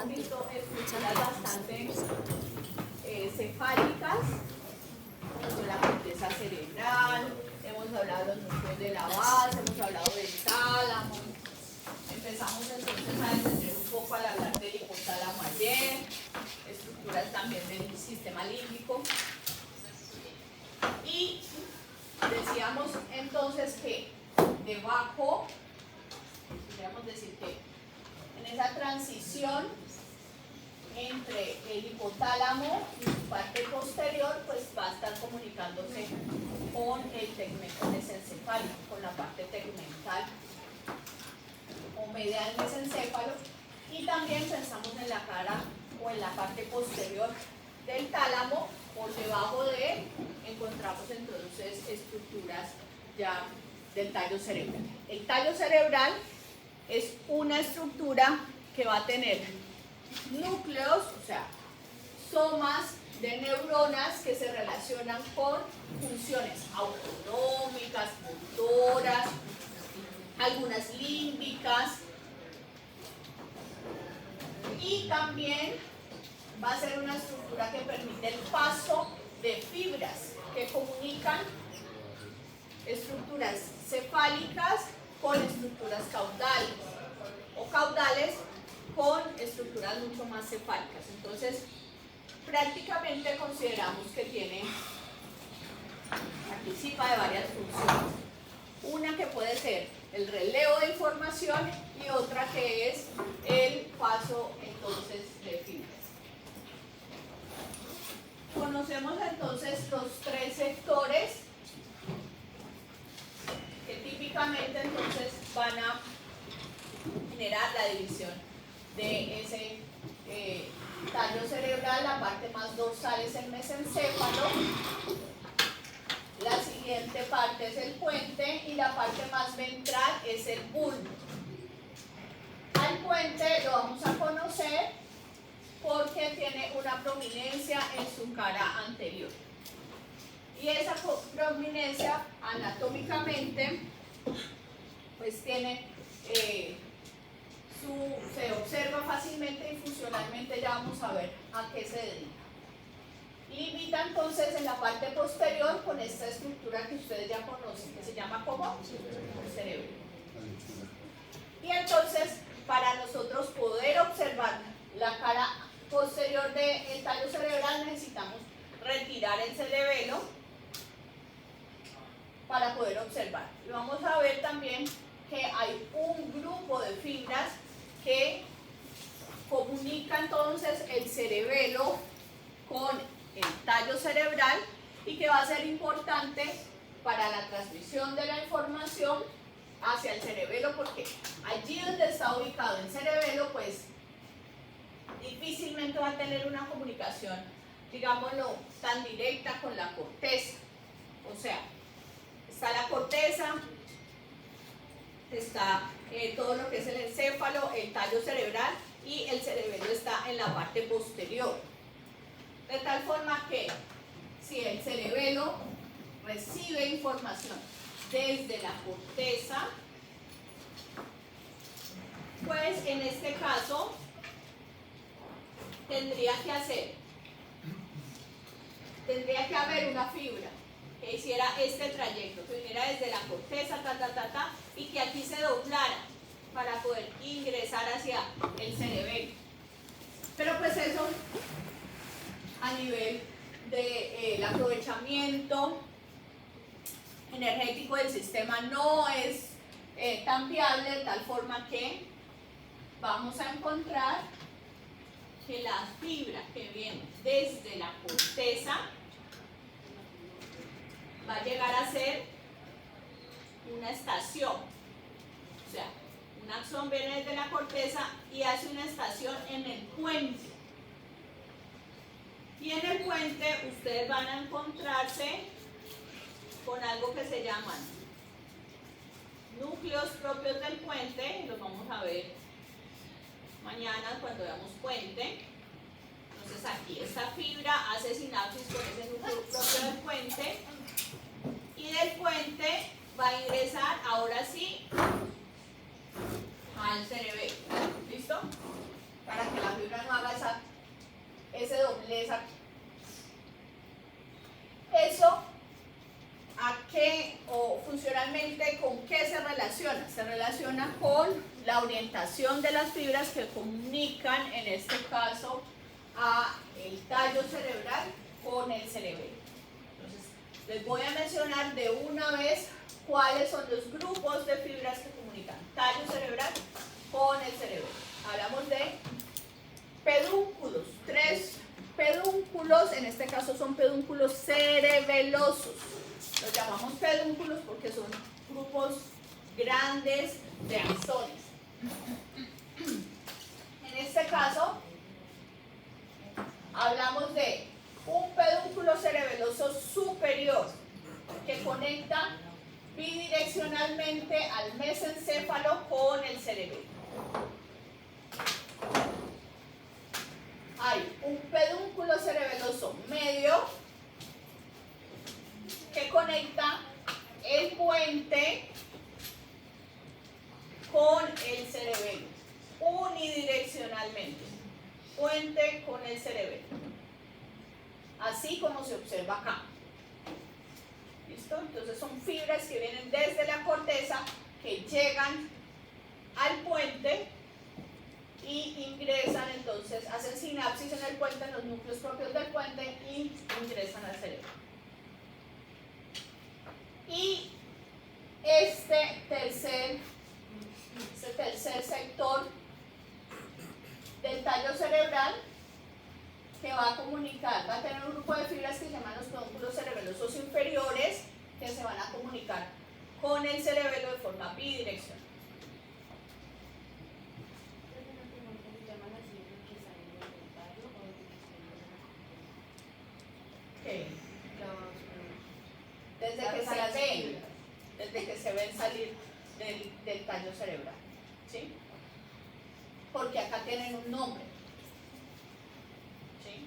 visto estructuras bastante cefálicas, como la corteza cerebral, hemos hablado de los núcleos de la base, hemos hablado del tálamo. Empezamos entonces a entender un poco al hablar del hipotálamo ayer, estructuras también del sistema límbico. Y decíamos entonces que debajo, podríamos decir que en esa transición entre el hipotálamo y su parte posterior, pues va a estar comunicándose con el tegmento mesencefálico, con la parte tegmental o medial mesencéfalo, y también pensamos en la cara o en la parte posterior del tálamo. Por debajo de él encontramos entonces estructuras ya del tallo cerebral. El tallo cerebral es una estructura que va a tener núcleos, o sea, somas de neuronas que se relacionan con funciones autonómicas, motoras, algunas límbicas, y también va a ser una estructura que permite el paso de fibras que comunican estructuras cefálicas con estructuras caudales o caudales con estructuras mucho más cefálicas. Entonces, prácticamente consideramos que participa de varias funciones. Una que puede ser el relevo de información y otra que es el paso entonces de fibras. Conocemos entonces los tres sectores que típicamente entonces van a generar la división de ese tallo cerebral. La parte más dorsal es el mesencéfalo, la siguiente parte es el puente y la parte más ventral es el bulbo. Al puente lo vamos a conocer porque tiene una prominencia en su cara anterior. Y esa prominencia anatómicamente pues tiene se observa fácilmente y funcionalmente ya vamos a ver a qué se dedica. Limita entonces en la parte posterior con esta estructura que ustedes ya conocen, que se llama como cerebro. Y entonces, para nosotros poder observar la cara posterior del tallo cerebral, necesitamos retirar el cerebelo para poder observar. Y vamos a ver también que hay un grupo de fibras que comunica entonces el cerebelo con el tallo cerebral y que va a ser importante para la transmisión de la información hacia el cerebelo, porque allí donde está ubicado el cerebelo pues difícilmente va a tener una comunicación, digámoslo, tan directa con la corteza. O sea, está la corteza, está todo lo que es el encéfalo, el tallo cerebral, y el cerebelo está en la parte posterior. De tal forma que si el cerebelo recibe información desde la corteza, pues en este caso tendría que haber una fibra que hiciera este trayecto, que viniera desde la corteza, y que aquí se doblara para poder ingresar hacia el cerebelo. Pero pues eso a nivel del aprovechamiento energético del sistema no es tan viable, de tal forma que vamos a encontrar que la fibra que viene desde la corteza va a llegar a ser una estación. O sea, un axón viene desde la corteza y hace una estación en el puente. Y en el puente ustedes van a encontrarse con algo que se llaman núcleos propios del puente, los vamos a ver mañana cuando veamos puente. Entonces aquí esta fibra hace sinapsis con ese núcleo propio del puente, y del puente va a ingresar ahora sí al cerebelo. ¿Listo? Para que la fibra finalmente, ¿con qué se relaciona? Se relaciona con la orientación de las fibras que comunican, en este caso, a el tallo cerebral con el cerebelo. Entonces, les voy a mencionar de una vez cuáles son los grupos de fibras que comunican tallo cerebral con el cerebelo. Hablamos de pedúnculos, 3 pedúnculos, en este caso son pedúnculos cerebelosos. Los llamamos pedúnculos porque son grupos grandes de axones. En este caso, hablamos de un pedúnculo cerebeloso superior que conecta bidireccionalmente al mesencéfalo con el cerebelo. Hay un pedúnculo cerebeloso medio que conecta el puente con el cerebelo, unidireccionalmente, puente con el cerebelo, así como se observa acá. ¿Listo? Entonces son fibras que vienen desde la corteza, que llegan al puente y ingresan, entonces hacen sinapsis en el puente, en los núcleos propios del puente, y ingresan al cerebro. Y este tercer sector del tallo cerebral, que va a comunicar, va a tener un grupo de fibras que se llaman los pedúnculos cerebelosos inferiores, que se van a comunicar con el cerebelo de forma bidireccional. Desde que se ven salir del tallo cerebral, ¿sí? Porque acá tienen un nombre, ¿sí?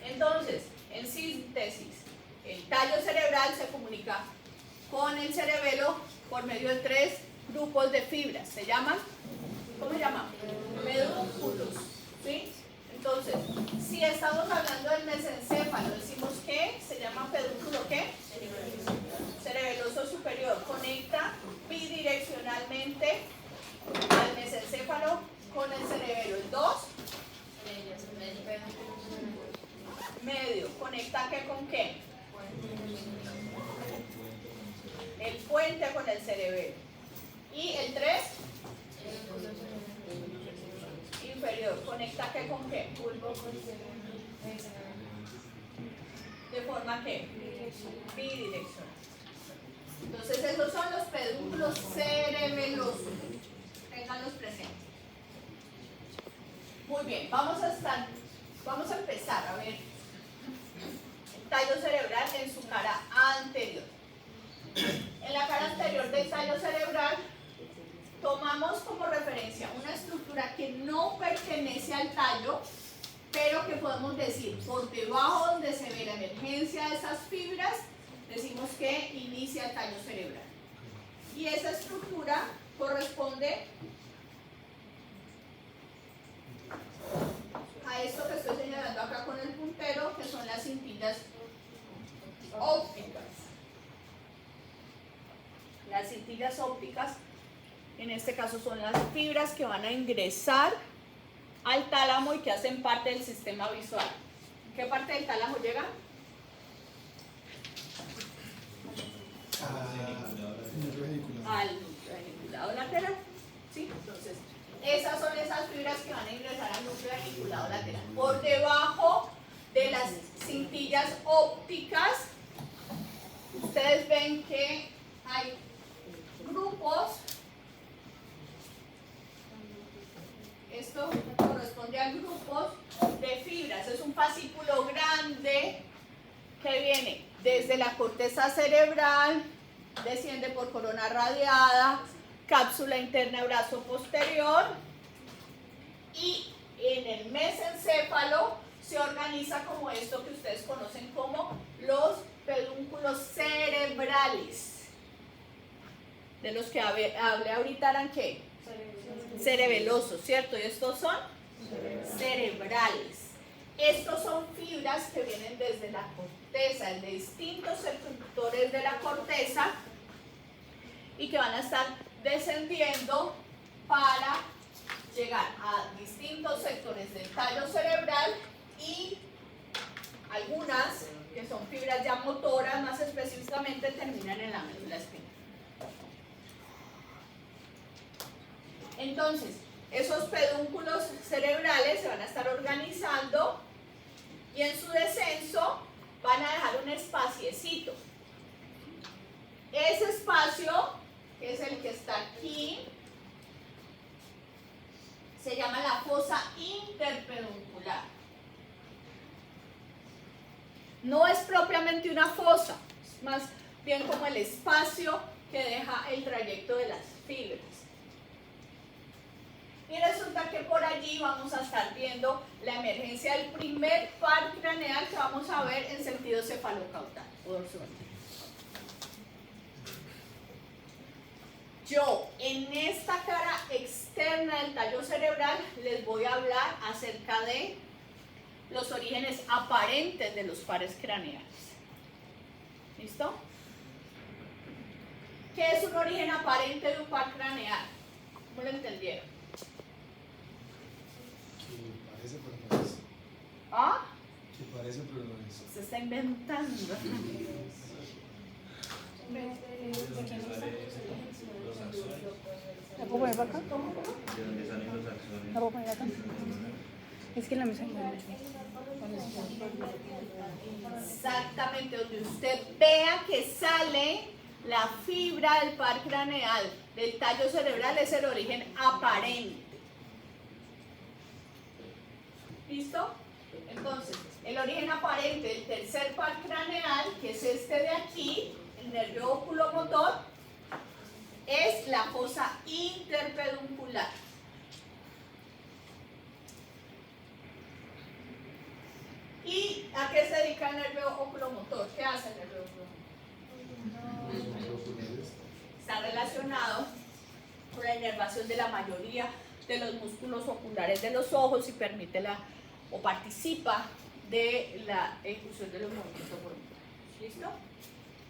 Entonces, en síntesis, el tallo cerebral se comunica con el cerebelo por medio de 3 grupos de fibras. Se llaman, ¿cómo se llaman? Pedúnculos, ¿sí? Entonces, si estamos hablando del mesencéfalo, decimos que se llama pedúnculo, ¿qué? Cerebeloso superior. Conecta bidireccionalmente al mesencéfalo con el cerebelo. El 2, medio. ¿Conecta qué con qué? El puente con el cerebelo. Y el 3, inferior. ¿Conecta qué con qué? ¿De forma qué? Bidireccional. Entonces esos son los pedúnculos cerebelosos. Ténganlos presentes. Muy bien, vamos a empezar a ver el tallo cerebral en su cara anterior. En la cara anterior del tallo cerebral tomamos como referencia una estructura que no pertenece al tallo, pero que podemos decir, por debajo donde se ve la emergencia de esas fibras, decimos que inicia el tallo cerebral. Y esa estructura corresponde a esto que estoy señalando acá con el puntero, que son las cintillas ópticas. Las cintillas ópticas, en este caso, son las fibras que van a ingresar al tálamo y que hacen parte del sistema visual. ¿Qué parte del tálamo llega? Al reniculado lateral. ¿Sí? Entonces, esas son esas fibras que van a ingresar al núcleo reniculado lateral. Por debajo de las cintillas ópticas, ustedes ven que hay grupos. Esto corresponde a grupos de fibras. Es un fascículo grande que viene desde la corteza cerebral, desciende por corona radiada, cápsula interna, brazo posterior, y en el mesencéfalo se organiza como esto que ustedes conocen como los pedúnculos cerebrales. De los que hablé ahorita eran ¿qué? Cerebelosos, ¿cierto? Y estos son cerebrales. Estos son fibras que vienen desde la corteza, de distintos sectores de la corteza y que van a estar descendiendo para llegar a distintos sectores del tallo cerebral y algunas que son fibras ya motoras, más específicamente terminan en la médula espinal. Entonces, esos pedúnculos cerebrales se van a estar organizando y en su descenso van a dejar un espaciecito. Ese espacio, que es el que está aquí, se llama la fosa interpeduncular. No es propiamente una fosa, es más bien como el espacio que deja el trayecto de las fibras. Y resulta que por allí vamos a estar viendo la emergencia del primer par craneal que vamos a ver en sentido cefalocaudal o dorsoventral. Yo en esta cara externa del tallo cerebral les voy a hablar acerca de los orígenes aparentes de los pares craneales. ¿Listo? ¿Qué es un origen aparente de un par craneal? ¿Cómo lo entendieron? Parece, pero no es. ¿Ah? Que parece, pero no es. Se está inventando. ¿La puedo poner para acá? ¿De dónde salen los axones? ¿La puedo poner acá? Es que en la mesa hay mucho. Exactamente, donde usted vea que sale la fibra del par craneal del tallo cerebral es el origen aparente. ¿Listo? Entonces, el origen aparente del tercer par craneal, que es este de aquí, el nervio oculomotor, es la fosa interpeduncular. ¿Y a qué se dedica el nervio oculomotor? ¿Qué hace el nervio oculomotor? Está relacionado con la inervación de la mayoría de los músculos oculares de los ojos y permite o participa de la ejecución de los movimientos oculoculares. ¿Listo?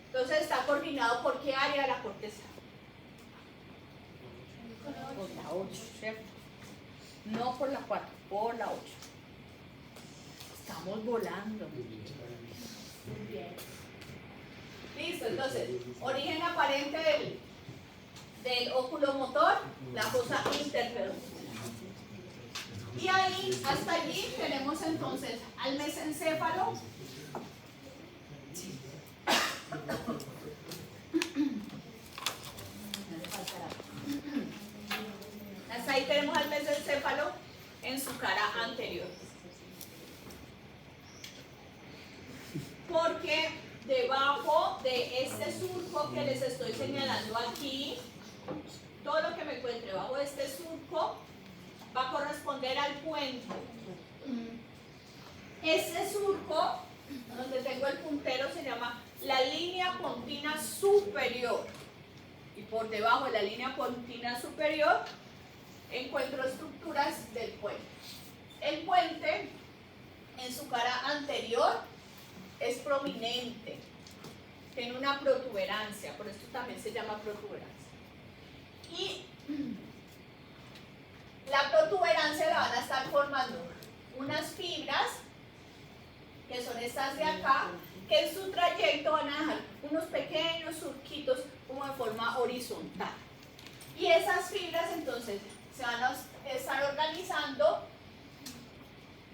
Entonces está coordinado por qué área de la corteza. Por la 8, ¿cierto? No por la 4, por la 8. Estamos volando. Muy bien. Listo, entonces, origen aparente del oculomotor, la fosa interpeduncular. Y ahí, hasta allí, tenemos entonces al mesencéfalo. Hasta ahí tenemos al mesencéfalo en su cara anterior. Porque debajo de este surco que les estoy señalando aquí, todo lo que me encuentre bajo este surco va a corresponder al puente. Este surco, donde tengo el puntero, se llama la línea pontina superior. Y por debajo de la línea pontina superior encuentro estructuras del puente. El puente, en su cara anterior, es prominente, tiene una protuberancia, por esto también se llama protuberancia. Y la protuberancia la van a estar formando unas fibras, que son estas de acá, que en su trayecto van a dejar unos pequeños surquitos como de forma horizontal. Y esas fibras entonces se van a estar organizando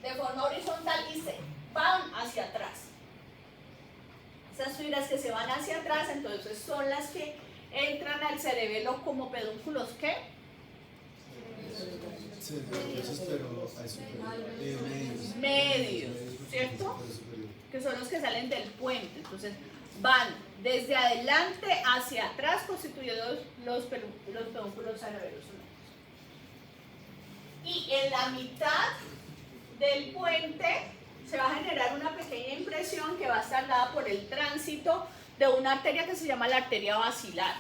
de forma horizontal y se van hacia atrás. Esas fibras que se van hacia atrás entonces son las que entran al cerebelo como pedúnculos, ¿qué? Sí, pero hay Medios, ¿cierto? Que son los que salen del puente. Entonces van desde adelante hacia atrás constituyendo los pedúnculos cerebellosos. Y en la mitad del puente se va a generar una pequeña impresión que va a estar dada por el tránsito de una arteria que se llama la arteria basilar.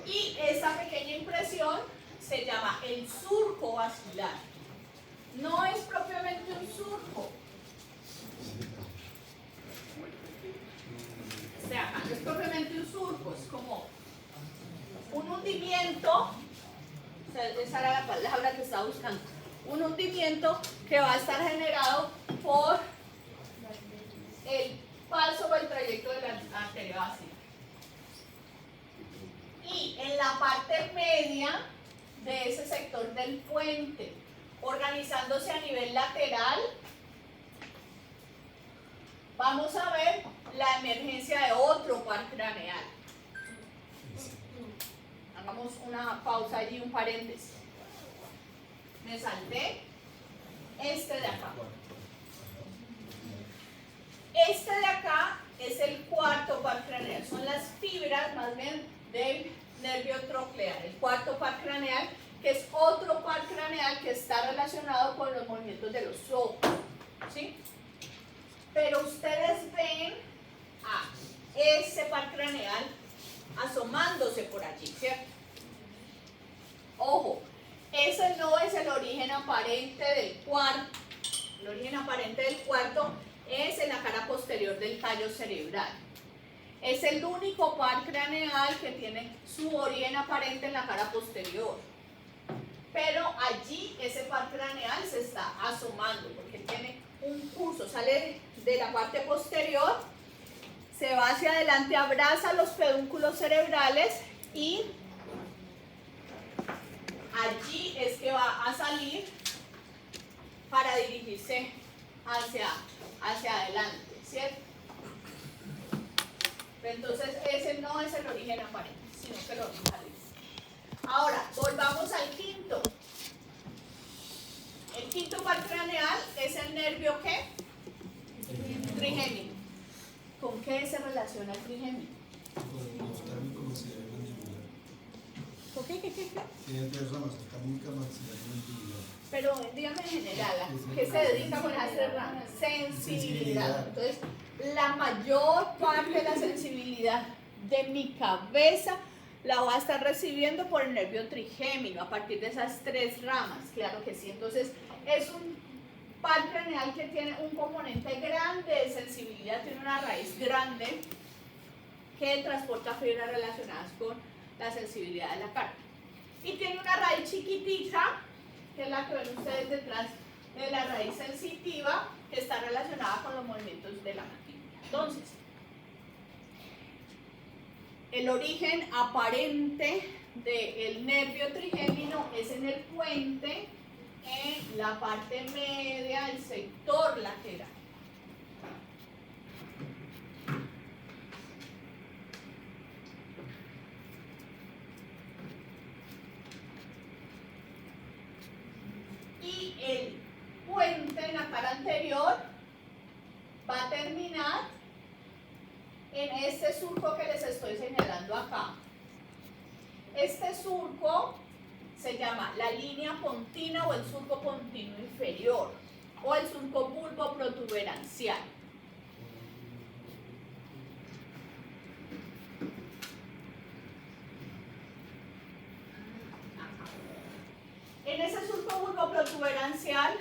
Y esa pequeña impresión se llama el surco basilar. no es propiamente un surco. O sea, no es propiamente un surco, es como un hundimiento, o sea, esa era la palabra que estaba buscando, un hundimiento que va a estar generado por el paso o el trayecto de la arteria básica. Y en la parte media de ese sector del puente, organizándose a nivel lateral, vamos a ver la emergencia de otro par craneal. Hagamos una pausa allí, un paréntesis. Me salté este de acá. Este de acá es el cuarto par craneal, son las fibras más bien del nervio troclear, el cuarto par craneal, que es otro par craneal que está relacionado con los movimientos de los ojos, ¿sí? Pero ustedes ven a ese par craneal asomándose por allí, ¿cierto? Ojo, ese no es el origen aparente del cuarto. El origen aparente del cuarto es en la cara posterior del tallo cerebral. Es el único par craneal que tiene su origen aparente en la cara posterior. Pero allí ese par craneal se está asomando porque tiene un curso, sale de la parte posterior, se va hacia adelante, abraza los pedúnculos cerebrales y allí es que va a salir para dirigirse hacia adelante, ¿cierto? Entonces ese no es el origen aparente, sino que lo original. Ahora, volvamos al quinto. El quinto par craneal es el nervio ¿qué? Trigémino. ¿Con qué se relaciona el trigémino? Con los térmicos maxilar mandibular. ¿Con qué? Tiene tres ramas, acámica, maxilar y mandibular. Pero dígame en general, ¿a qué se dedica con las tres ramas? Sensibilidad. Entonces, la mayor parte de la sensibilidad de mi cabeza la va a estar recibiendo por el nervio trigémino a partir de esas tres ramas, claro que sí. Entonces, es un par craneal que tiene un componente grande de sensibilidad, tiene una raíz grande que transporta fibras relacionadas con la sensibilidad de la cara. Y tiene una raíz chiquitita, que es la que ven ustedes detrás de la raíz sensitiva, que está relacionada con los movimientos de la mandíbula. Entonces, el origen aparente del nervio trigémino es en el puente, en la parte media, el sector lateral. Y el puente en la cara anterior va a terminar en este surco que les estoy señalando acá. Este surco se llama la línea pontina o el surco pontino inferior o el surco bulboprotuberancial. En ese surco bulboprotuberancial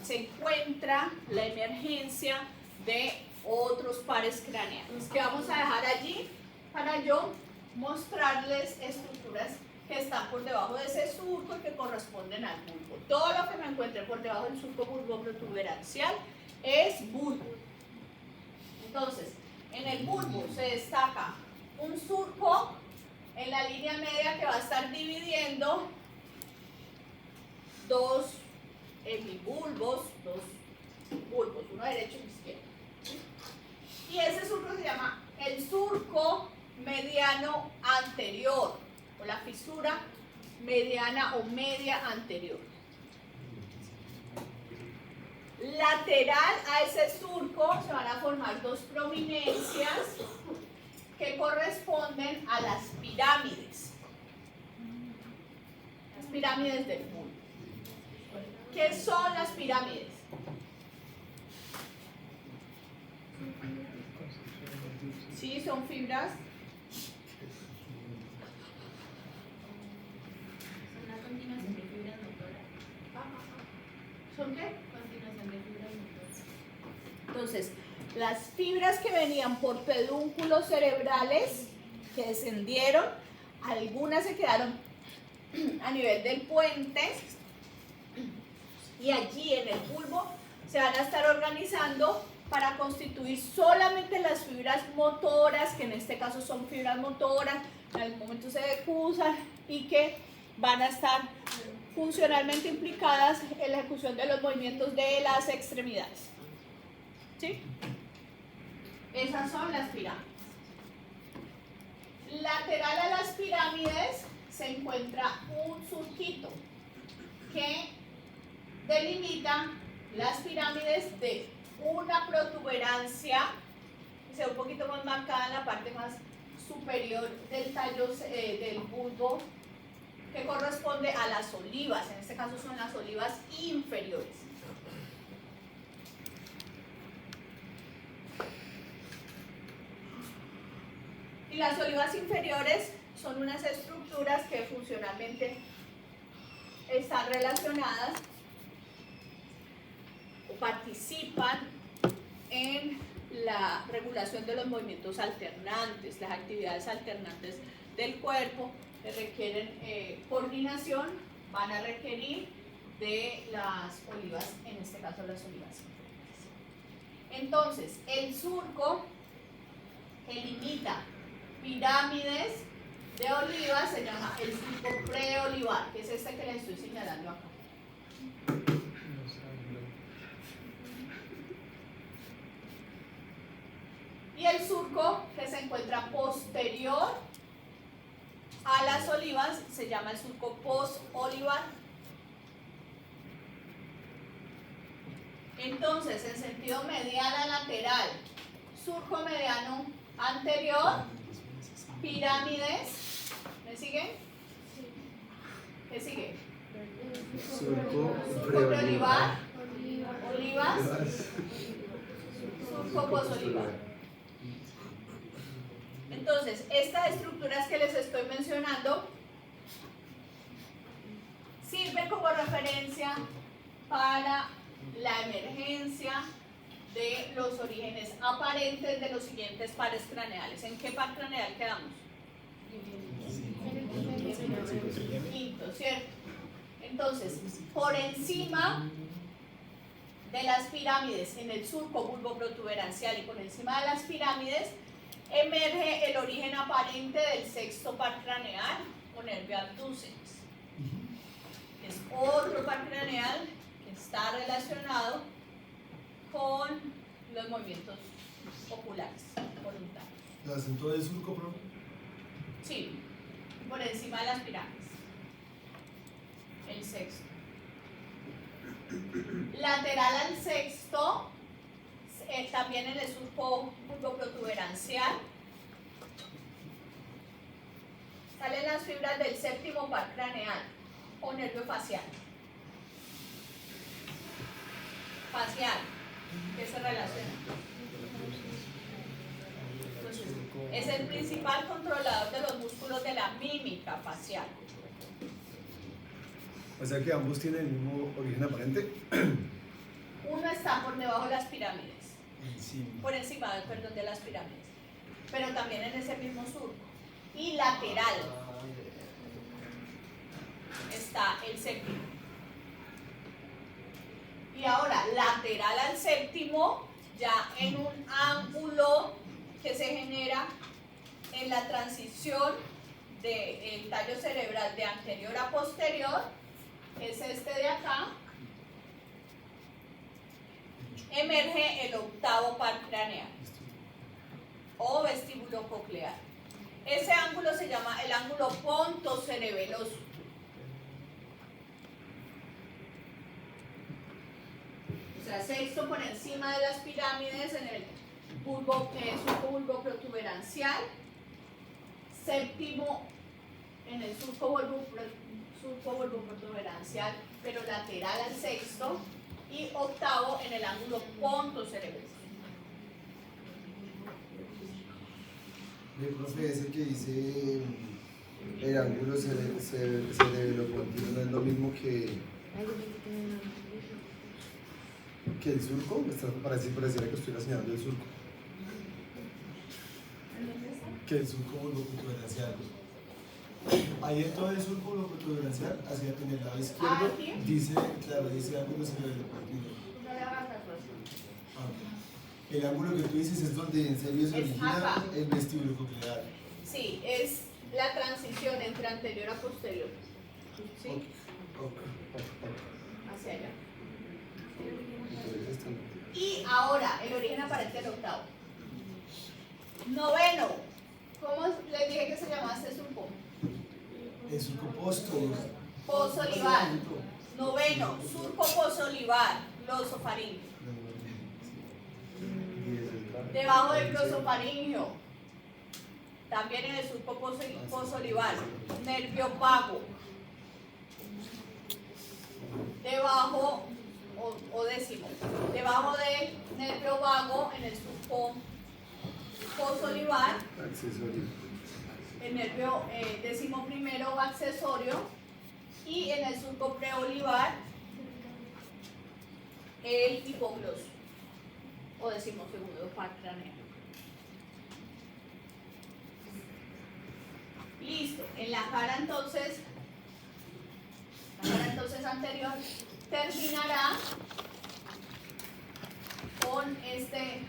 se encuentra la emergencia de otros pares craneales que vamos a dejar allí para yo mostrarles estructuras que están por debajo de ese surco y que corresponden al bulbo. Todo lo que me encuentre por debajo del surco bulboprotuberancial es bulbo. Entonces, en el bulbo se destaca un surco en la línea media que va a estar dividiendo dos hemibulbos, dos bulbos, uno derecho y izquierdo. Y ese surco se llama el surco mediano anterior o la fisura mediana o media anterior. Lateral a ese surco se van a formar dos prominencias que corresponden a las pirámides. Las pirámides del bulbo. ¿Qué son las pirámides? Sí, son fibras. Una continuación de fibras motoras. ¿Son qué? Entonces, las fibras que venían por pedúnculos cerebrales que descendieron, algunas se quedaron a nivel del puente y allí en el bulbo se van a estar organizando para constituir solamente las fibras motoras, que en este caso son fibras motoras, en algún momento se decusan y que van a estar funcionalmente implicadas en la ejecución de los movimientos de las extremidades. ¿Sí? Esas son las pirámides. Lateral a las pirámides se encuentra un surquito que delimita las pirámides de una protuberancia, que sea un poquito más marcada en la parte más superior del tallo del bulbo, que corresponde a las olivas. En este caso son las olivas inferiores. Y las olivas inferiores son unas estructuras que funcionalmente están relacionadas o participan en la regulación de los movimientos alternantes, las actividades alternantes del cuerpo que requieren coordinación, van a requerir de las olivas, en este caso las olivas inferiores. Entonces, el surco que limita pirámides de olivas se llama el surco preolivar, que es este que les estoy señalando acá. Y el surco que se encuentra posterior a las olivas se llama el surco postolivar. Entonces, en sentido mediana lateral, surco mediano anterior, pirámides. ¿Me siguen? ¿Qué sigue? Surco Surco preolivar, olivas, surco posolivar. Entonces, estas estructuras que les estoy mencionando sirven como referencia para la emergencia de los orígenes aparentes de los siguientes pares craneales. ¿En qué par craneal quedamos? Quinto, ¿cierto? Entonces, por encima de las pirámides, en el surco bulboprotuberancial y por encima de las pirámides, emerge el origen aparente del sexto par craneal o nervio abducens. Es otro par craneal que está relacionado con los movimientos oculares voluntarios. ¿El acento del surco, profe? Sí, por encima de las pirámides. El sexto. Lateral al sexto, también en el surco bulboprotuberancial, salen las fibras del séptimo par craneal o nervio facial. Facial, ¿qué se relaciona? Entonces, es el principal controlador de los músculos de la mímica facial. O sea que ambos tienen el mismo origen aparente. Uno está por debajo de las pirámides, Encima. por encima, perdón, de las pirámides, pero también en ese mismo surco. Y lateral está el séptimo. Y ahora, lateral al séptimo, ya en un ángulo que se genera en la transición del tallo cerebral de anterior a posterior, que es este de acá, emerge el octavo par craneal o vestíbulo coclear. Ese ángulo se llama el ángulo pontocerebeloso. O sea, sexto por encima de las pirámides en el surco bulboprotuberancial, séptimo en el surco bulboprotuberancial, pero lateral al sexto, y octavo en el ángulo pontocerebeloso. El profe, ese que dice el ángulo cerebelo continuo no es lo mismo que Que el surco, pareciera que estuviera señalando el surco. Que el surco bulboprotuberancial. Ahí en todo el surco bulboprotuberancial, hacia en el lado izquierdo, ¿aquí? dice, claro, dice ángulo cerebropartido. No le hagas caso. El ángulo que tú dices es donde en serio se Es origina acá. el vestíbulo coclear. Sí, es la transición entre anterior a posterior. ¿Sí? Hacia allá. Y ahora, el origen aparente del octavo. Noveno. ¿Cómo les dije que se llamaba este surco? El surco posterior. Posolivar. Noveno, surco posolivar, glosofaringeo. Debajo del glosofaringeo, también en el surco posolivar, nervio vago. Debajo, o décimo, debajo del nervio vago, en el surco posolivar, Accesorio. el nervio décimo primero o accesorio, y en el surco preolivar, el hipogloso, o decimos segundo par craneal. Listo, en la cara entonces anterior terminará con este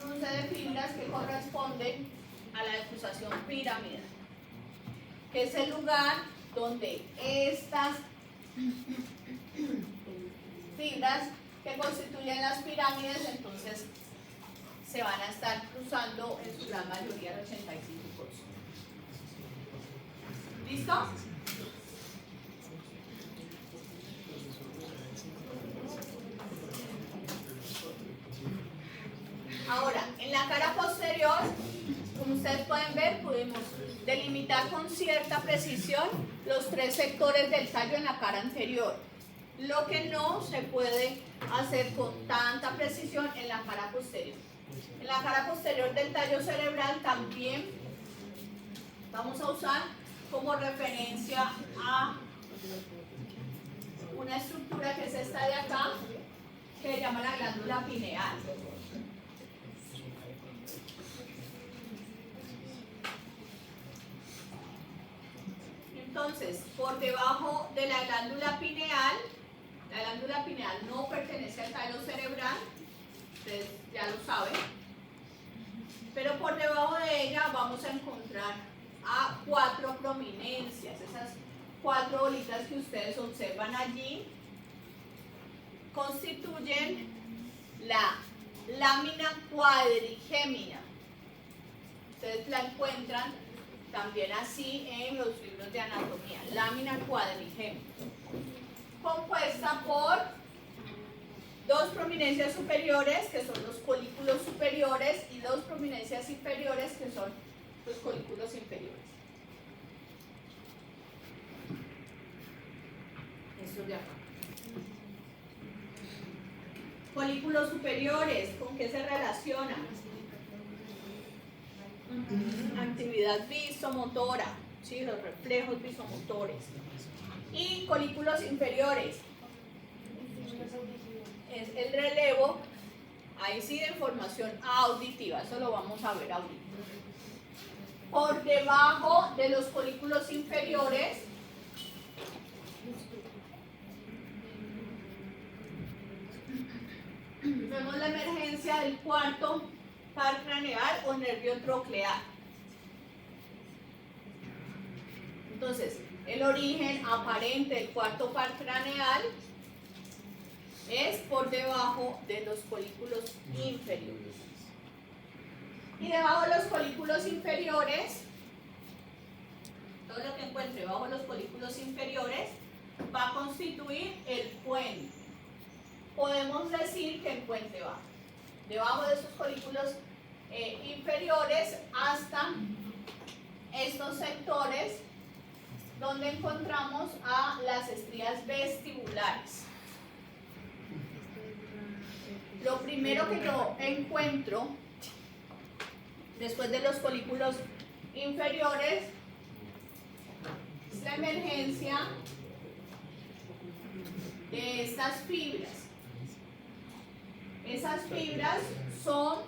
cruce de fibras que corresponden a la defusación piramidal, que es el lugar donde estas fibras que constituyen las pirámides entonces se van a estar cruzando en su gran mayoría el 85%. ¿Listo? Ahora, en la cara posterior, como ustedes pueden ver, pudimos delimitar con cierta precisión los tres sectores del tallo en la cara anterior. Lo que no se puede hacer con tanta precisión en la cara posterior. En la cara posterior del tallo cerebral también vamos a usar como referencia a una estructura que es esta de acá, que se llama la glándula pineal. Entonces, por debajo de la glándula pineal no pertenece al tallo cerebral, ustedes ya lo saben, pero por debajo de ella vamos a encontrar a 4 prominencias. Esas 4 bolitas que ustedes observan allí constituyen la lámina cuadrigémina. Ustedes la encuentran también así en los libros de anatomía, lámina cuadrigémina, compuesta por 2 prominencias superiores, que son los colículos superiores, y 2 prominencias inferiores, que son los colículos inferiores. Estos de acá. Colículos superiores, ¿con qué se relacionan? Actividad visomotora, ¿sí? Los reflejos visomotores. Y colículos inferiores, es el relevo, ahí sí, de información auditiva, eso lo vamos a ver ahorita. Por debajo de los colículos inferiores vemos la emergencia del cuarto par craneal o nervio troclear. Entonces, el origen aparente del cuarto par craneal es por debajo de los colículos inferiores. Y debajo de los colículos inferiores, todo lo que encuentre bajo los colículos inferiores va a constituir el puente. Podemos decir que el puente va debajo de esos colículos inferiores hasta estos sectores donde encontramos a las estrías vestibulares. Lo primero que yo encuentro después de los colículos inferiores es la emergencia de estas fibras. esas fibras son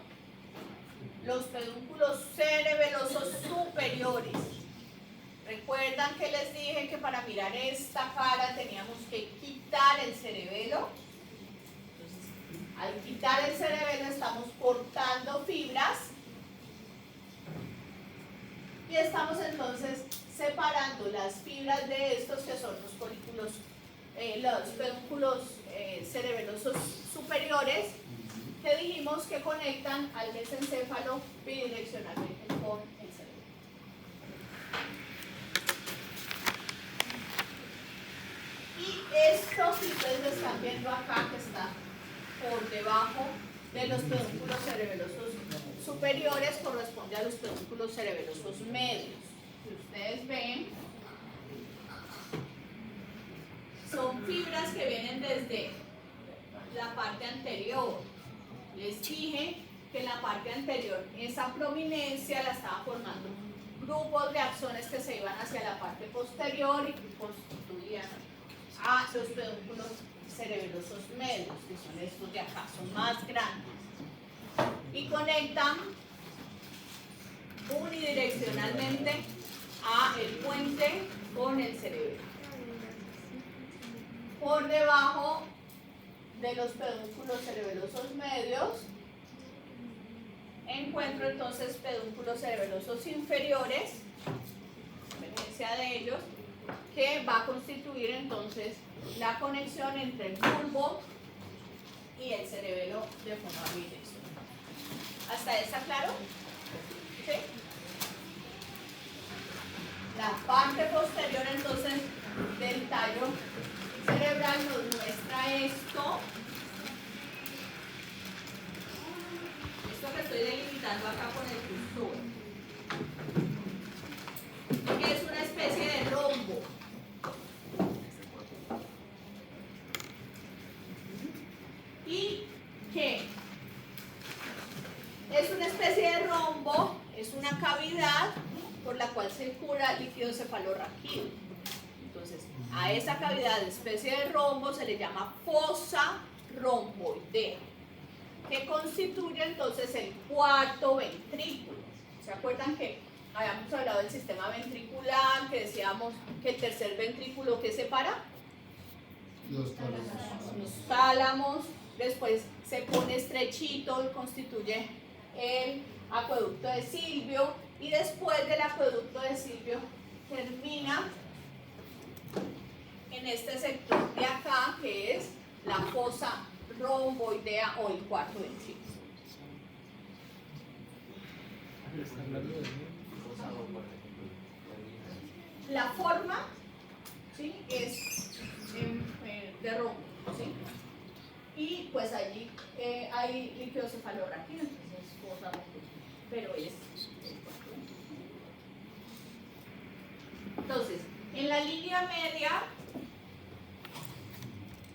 los pedúnculos cerebelosos superiores. ¿Recuerdan que les dije que para mirar esta cara teníamos que quitar el cerebelo? Entonces, al quitar el cerebelo estamos cortando fibras y estamos entonces separando las fibras de estos que son los folículos, los pedúnculos cerebelosos superiores, que dijimos que conectan al mesencéfalo bidireccionalmente con el cerebro. Y esto que ustedes están viendo acá, que está por debajo de los pedúnculos cerebelosos superiores, corresponde a los pedúnculos cerebelosos medios. Si ustedes ven, son fibras que vienen desde la parte anterior. Les dije que en la parte anterior esa prominencia la estaba formando grupos de axones que se iban hacia la parte posterior y que constituían a los pedúnculos cerebelosos medios, que son estos de acá, son más grandes, y conectan unidireccionalmente a el puente con el cerebro. Por debajo de los pedúnculos cerebelosos medios encuentro entonces pedúnculos cerebelosos inferiores, diferencia de ellos, que va a constituir entonces la conexión entre el bulbo y el cerebelo de forma bidireccional. ¿Hasta ahí está claro? ¿Sí? La parte posterior entonces del tallo cerebral nos muestra esto que estoy delimitando acá con el cursor, que es una especie de rombo. ¿Y qué? Es una especie de rombo, es una cavidad por la cual circula líquido cefalorraquídeo. Entonces, a esa cavidad de especie de rombo se le llama fosa romboidea, que constituye entonces el cuarto ventrículo. ¿Se acuerdan que habíamos hablado del sistema ventricular, que decíamos que el tercer ventrículo que separa? Los tálamos. Después se pone estrechito y constituye el acueducto de Silvio, y después del acueducto de Silvio termina en este sector de acá, que es la fosa romboidea o el cuarto ventrículo. La forma, ¿sí?, es de rombo, ¿sí? Y pues allí hay líquido cefalorraquídeo, entonces fosa romboidea, pero es el cuarto ventrículo. Entonces, en la línea media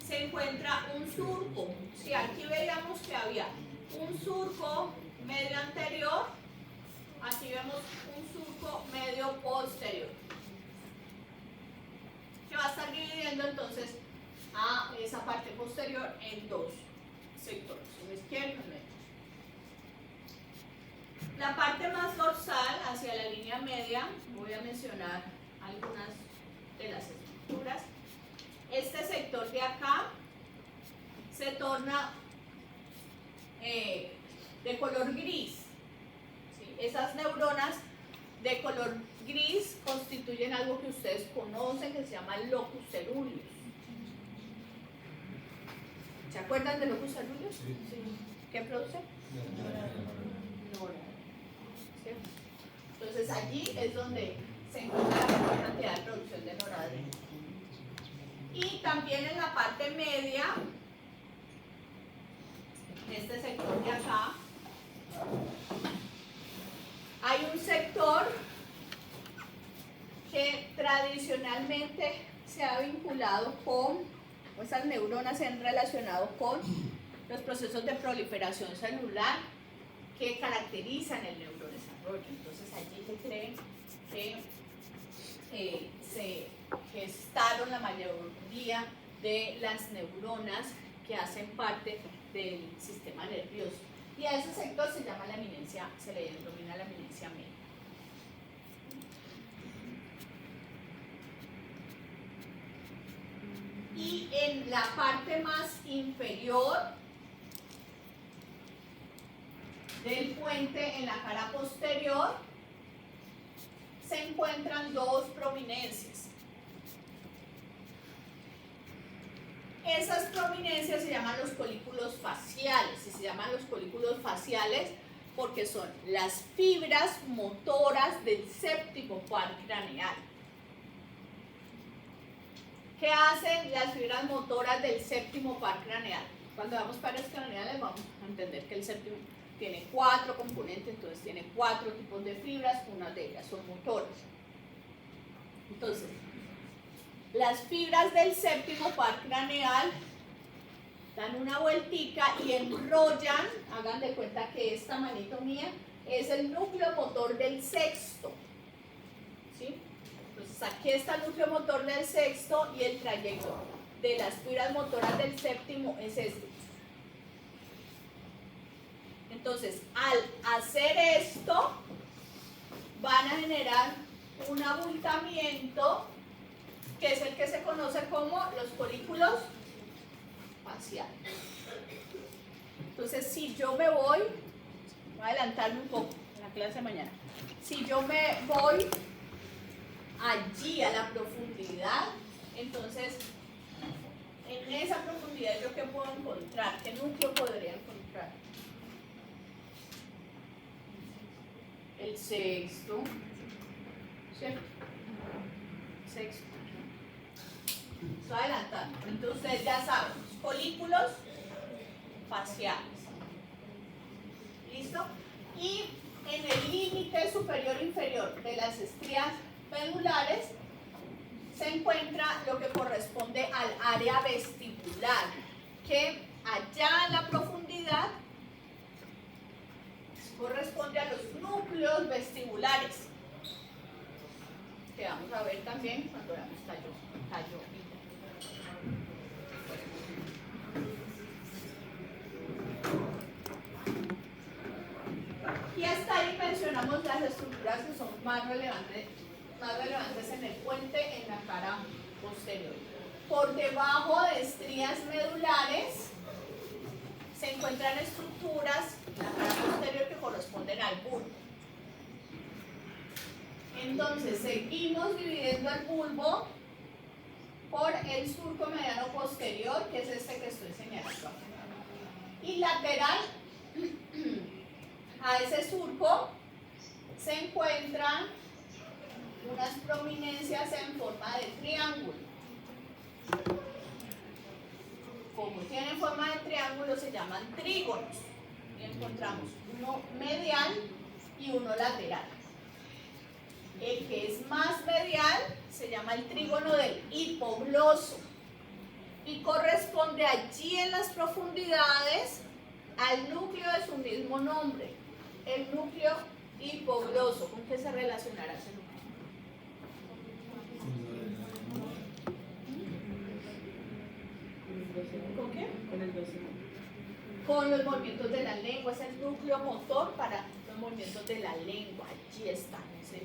se encuentra un surco. Si aquí veíamos que había un surco medio anterior, aquí vemos un surco medio posterior, que va a estar dividiendo entonces a esa parte posterior en dos sectores, uno izquierdo y uno derecho. La parte más dorsal, hacia la línea media, voy a mencionar algunas de las estructuras. Este sector de acá se torna de color gris, ¿sí? Esas neuronas de color gris constituyen algo que ustedes conocen, que se llama locus ceruleus. ¿Se acuerdan de locus ceruleus? Sí. ¿Qué produce? Noradrenalina. Entonces allí es donde se encuentra la mayor cantidad de producción de noradrenalina. Y también en la parte media, en este sector de acá, hay un sector que tradicionalmente se ha vinculado con, o esas neuronas se han relacionado con los procesos de proliferación celular que caracterizan el neurodesarrollo. Entonces allí se cree que se gestaron la mayoría de las neuronas que hacen parte del sistema nervioso. Y a ese sector se llama la eminencia, se le denomina la eminencia media. Y en la parte más inferior del puente, en la cara posterior, se encuentran dos prominencias. Esas prominencias se llaman los colículos faciales, y se llaman los colículos faciales porque son las fibras motoras del séptimo par craneal. ¿Qué hacen las fibras motoras del séptimo par craneal? Cuando damos pares craneales vamos a entender que el séptimo tiene 4 componentes, entonces tiene 4 tipos de fibras, una de ellas son motoras. Entonces, las fibras del séptimo par craneal dan una vueltica y enrollan, hagan de cuenta que esta manito mía es el núcleo motor del sexto, ¿sí? Entonces aquí está el núcleo motor del sexto y el trayecto de las fibras motoras del séptimo es este. Entonces, al hacer esto, van a generar un abultamiento que es el que se conoce como los colículos faciales. Entonces, si yo me voy a adelantarme un poco en la clase de mañana, si yo me voy allí a la profundidad, entonces, en esa profundidad, ¿yo qué puedo encontrar? ¿Qué núcleo podría encontrar? El sexto, ¿cierto? Sexto. Estoy adelantando. Entonces ustedes ya saben, colículos faciales. ¿Listo? Y en el límite superior e inferior de las estrías medulares se encuentra lo que corresponde al área vestibular, que allá en la profundidad corresponde a los núcleos vestibulares, que vamos a ver también cuando veamos tallo. Y hasta ahí mencionamos las estructuras que son más relevantes en el puente, en la cara posterior. Por debajo de estrías medulares se encuentran estructuras en la cara posterior que corresponden al bulbo. Entonces seguimos dividiendo el bulbo por el surco mediano posterior, que es este que estoy señalando aquí. Y lateral a ese surco se encuentran unas prominencias en forma de triángulo. Como tienen forma de triángulo, se llaman trígonos. Y encontramos uno medial y uno lateral. El que es más medial se llama el trígono del hipogloso y corresponde allí en las profundidades al núcleo de su mismo nombre, el núcleo hipogloso. ¿Con qué se relacionará ese núcleo? ¿Con qué? Con el 12. Con los movimientos de la lengua, es el núcleo motor para los movimientos de la lengua. Allí está ese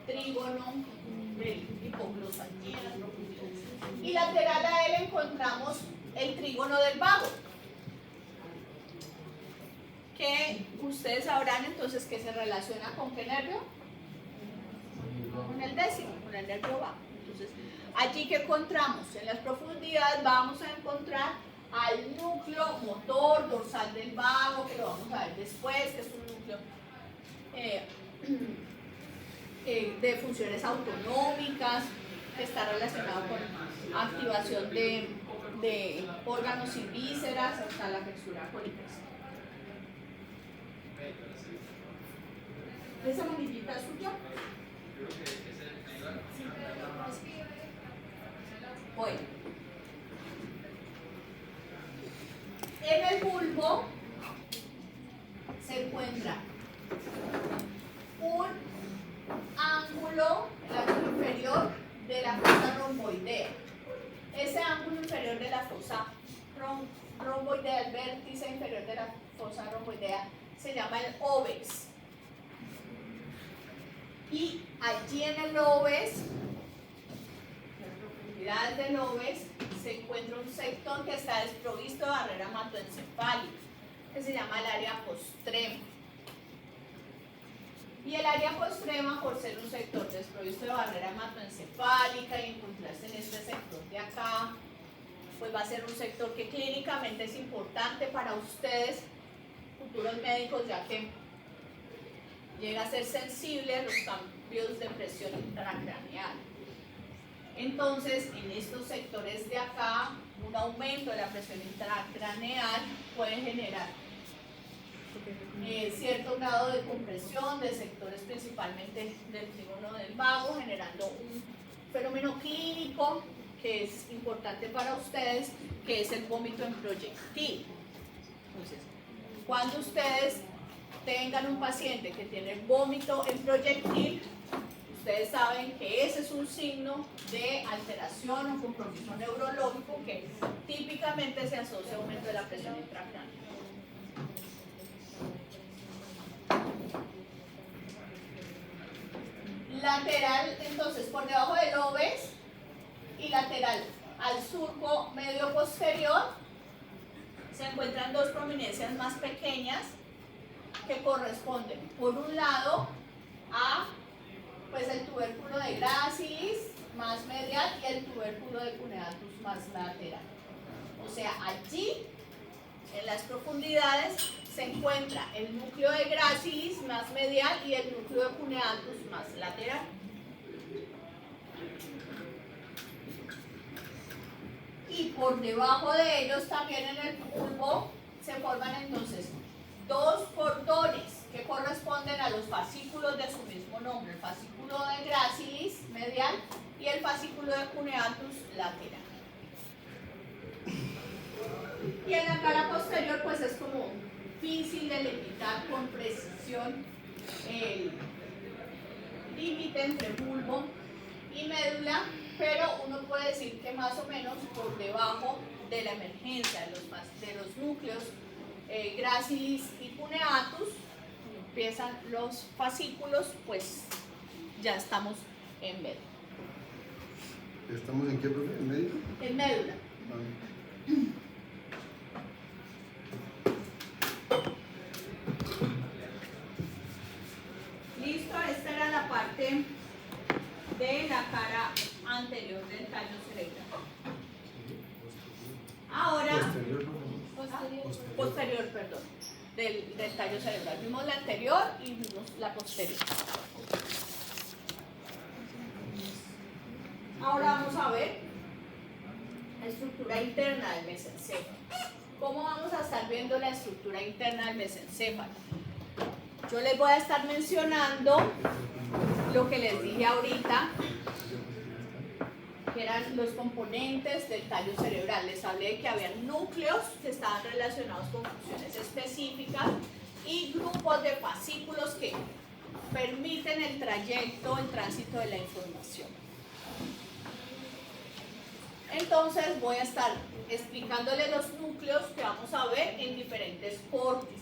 trígono del hipogloso, allí en las profundidades. Y lateral a él encontramos el trígono del vago, que ustedes sabrán entonces que se relaciona con qué nervio, con el décimo, con el nervio vago. Entonces, allí que encontramos en las profundidades vamos a encontrar al núcleo motor dorsal del vago, que lo vamos a ver después, que es un núcleo de funciones autonómicas, que está relacionado con activación de órganos y vísceras hasta la textura colitis. ¿Esa manillita es suya? Bueno, en el bulbo se encuentra un ángulo, el ángulo inferior de la fosa romboidea. Ese ángulo inferior de la fosa corteza inferior de la fosa romboidea se llama el oves. Y allí en el oves, en las profundidades del oves, se encuentra un sector que está desprovisto de barrera hematoencefálica, que se llama el área postrema. Y el área postrema, por ser un sector desprovisto de barrera hematoencefálica y encontrarse en este sector de acá, pues va a ser un sector que clínicamente es importante para ustedes, futuros médicos, ya que llega a ser sensible a los cambios de presión intracraneal. Entonces, en estos sectores de acá, un aumento de la presión intracraneal puede generar cierto grado de compresión de sectores principalmente del trígono del vago, generando un fenómeno clínico que es importante para ustedes, que es el vómito en proyectil. Entonces, cuando ustedes tengan un paciente que tiene vómito en proyectil, ustedes saben que ese es un signo de alteración o compromiso neurológico que típicamente se asocia a aumento de la presión intracraneal. Lateral, entonces, por debajo del oves y lateral al surco medio posterior se encuentran dos prominencias más pequeñas que corresponden, por un lado, a pues el tubérculo de gracilis más medial y el tubérculo de cuneatus más lateral. O sea, allí, en las profundidades, se encuentra el núcleo de gracilis más medial y el núcleo de cuneatus más lateral. Y por debajo de ellos, también en el bulbo, se forman entonces dos cordones que corresponden a los fascículos de su mismo nombre, el fascículo de gracilis medial y el fascículo de cuneatus lateral. Y en la cara posterior, pues es como difícil delimitar con precisión el límite entre bulbo y médula, pero uno puede decir que más o menos por debajo de la emergencia de los núcleos gracilis y cuneatus, empiezan los fascículos, pues ya estamos en médula. ¿Estamos en qué, profe? ¿En médico? En médula. Listo, esta era la parte de la cara anterior del tallo cerebral. Ahora, posterior, perdón, del tallo cerebral. Vimos la anterior y vimos la posterior. Ahora vamos a ver la estructura interna del mesencéfalo. ¿Cómo vamos a estar viendo la estructura interna del mesencéfalo? Yo les voy a estar mencionando lo que les dije ahorita, que eran los componentes del tallo cerebral. Les hablé de que había núcleos que estaban relacionados con funciones específicas y grupos de fascículos que permiten el trayecto, el tránsito de la información. Entonces voy a estar explicándole los núcleos que vamos a ver en diferentes cortes.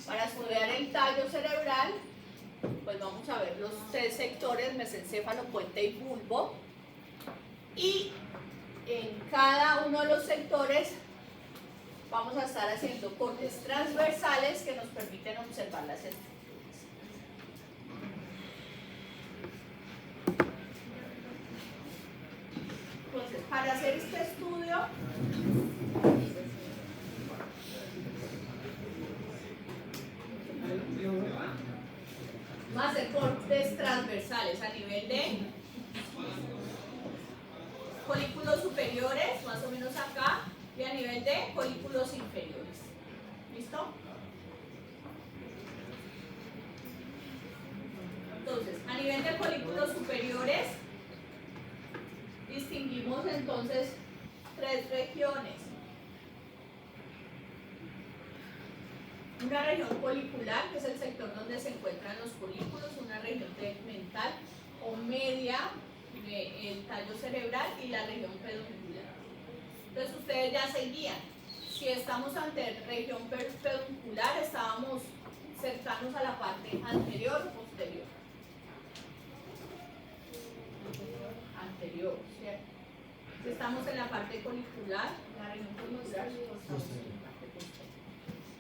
Para estudiar el tallo cerebral, pues vamos a ver los tres sectores: mesencéfalo, puente y bulbo. Y en cada uno de los sectores vamos a estar haciendo cortes transversales que nos permiten observar las estructuras. Entonces, para hacer este estudio, vamos a hacer cortes transversales a nivel de folículos superiores, más o menos acá, y a nivel de folículos inferiores. ¿Listo? Entonces, a nivel de folículos superiores, distinguimos entonces tres regiones. Una región folicular, que es el sector donde se encuentran los folículos, una región tegmental o media del tallo cerebral y la región peduncular. Entonces ustedes ya se guían. si estamos ante región peduncular, estábamos cercanos a la parte anterior o posterior. Anterior, ¿cierto? Si estamos en la parte colicular, la región colicular, pues estamos en la parte posterior.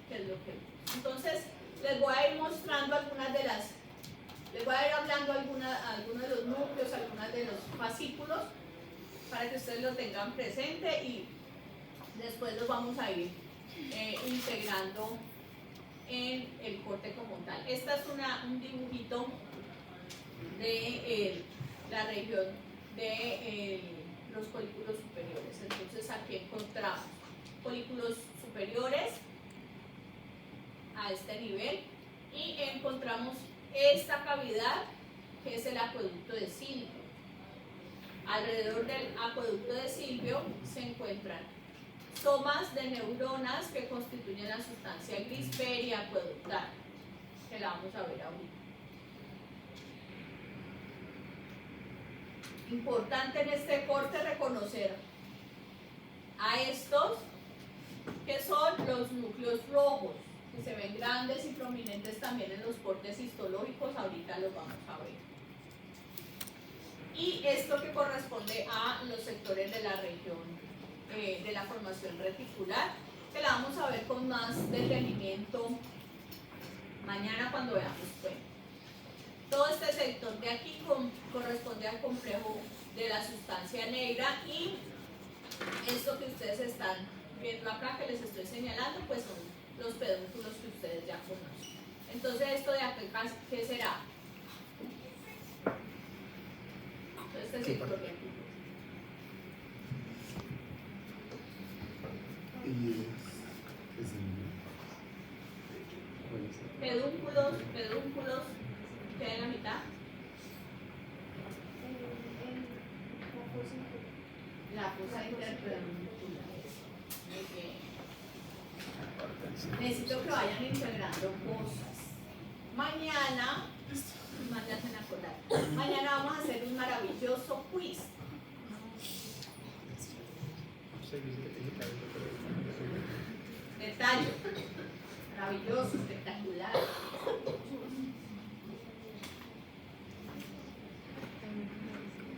¿Qué es lo que? Entonces, les voy a ir mostrando algunas de las, les voy a ir hablando algunos de los núcleos, algunos de los fascículos, para que ustedes lo tengan presente y después los vamos a ir integrando en el corte como tal. Esta es un dibujito de la región de los folículos superiores. Entonces aquí encontramos folículos superiores a este nivel y encontramos esta cavidad que es el acueducto de Silvio. Alrededor del acueducto de Silvio se encuentran somas de neuronas que constituyen la sustancia gris periacueductal, que la vamos a ver ahorita. Importante en este corte reconocer a estos que son los núcleos rojos, que se ven grandes y prominentes también en los cortes histológicos, ahorita los vamos a ver. Y esto que corresponde a los sectores de la región de la formación reticular, que la vamos a ver con más detenimiento mañana cuando veamos cuenta. Todo este sector de aquí corresponde al complejo de la sustancia negra y esto que ustedes están viendo acá, que les estoy señalando, pues son los pedúnculos que ustedes ya conocen. Entonces, esto de acá, ¿qué será? Este sector de aquí. Pedúnculos, ¿qué hay en la mitad? La fosa interpeduncular. Muy bien. Necesito que vayan integrando cosas. Mañana vamos a hacer un maravilloso quiz. Detalle. Maravilloso, espectacular.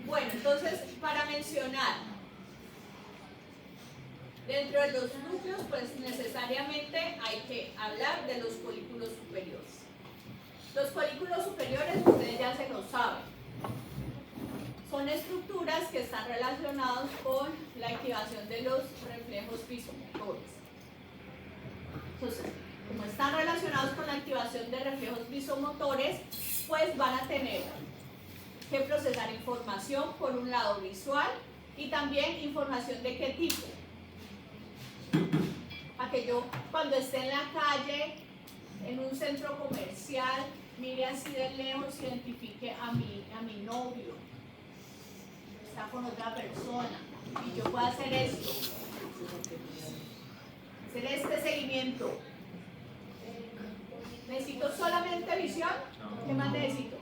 Bueno, entonces, para mencionar, dentro de los núcleos, pues necesariamente hay que hablar de los folículos superiores. Los folículos superiores, ustedes ya se lo saben, son estructuras que están relacionadas con la activación de los reflejos visomotores. Entonces, como están relacionados con la activación de reflejos visomotores, pues van a tener que procesar información, por un lado visual, y también información de qué tipo. Para que yo, cuando esté en la calle, en un centro comercial, mire así de lejos, identifique a mi novio, está con otra persona, y yo puedo hacer esto, hacer este seguimiento. ¿Necesito solamente visión? ¿Qué más necesito?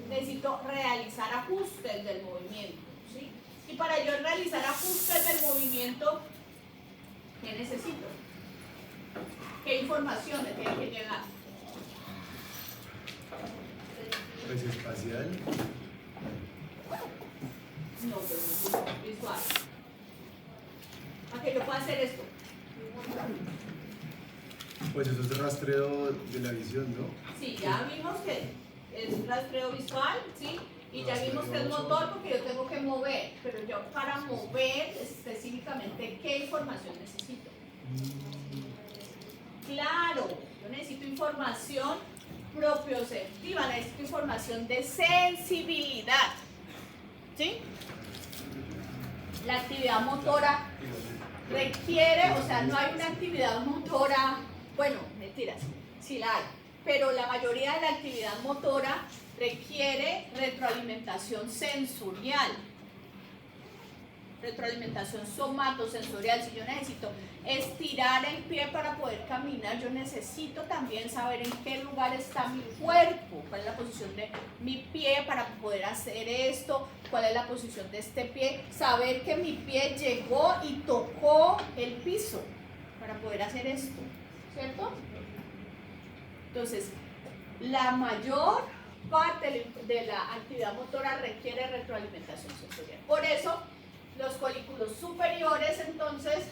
Necesito realizar ajustes del movimiento, ¿sí? Y para yo realizar ajustes del movimiento, ¿qué necesito? ¿Qué información me tiene que llegar? Pues espacial. No, pero visual. ¿Para qué yo puedo hacer esto? Pues eso es rastreo de la visión, ¿no? Sí, ya vimos que es rastreo visual, ¿sí? Y ya vimos que es motor porque yo tengo que mover, pero yo para mover específicamente, ¿qué información necesito? Claro, yo necesito información propioceptiva, necesito información de sensibilidad, ¿sí? La actividad motora requiere, o sea, no hay una actividad motora, bueno, mentiras, sí la hay, pero la mayoría de la actividad motora requiere retroalimentación sensorial. retroalimentación somatosensorial. Si yo necesito estirar el pie para poder caminar, yo necesito también saber en qué lugar está mi cuerpo, cuál es la posición de mi pie para poder hacer esto, cuál es la posición de este pie, saber que mi pie llegó y tocó el piso para poder hacer esto, ¿cierto? Entonces, la mayor parte de la actividad motora requiere retroalimentación sensorial. Por eso, los colículos superiores, entonces,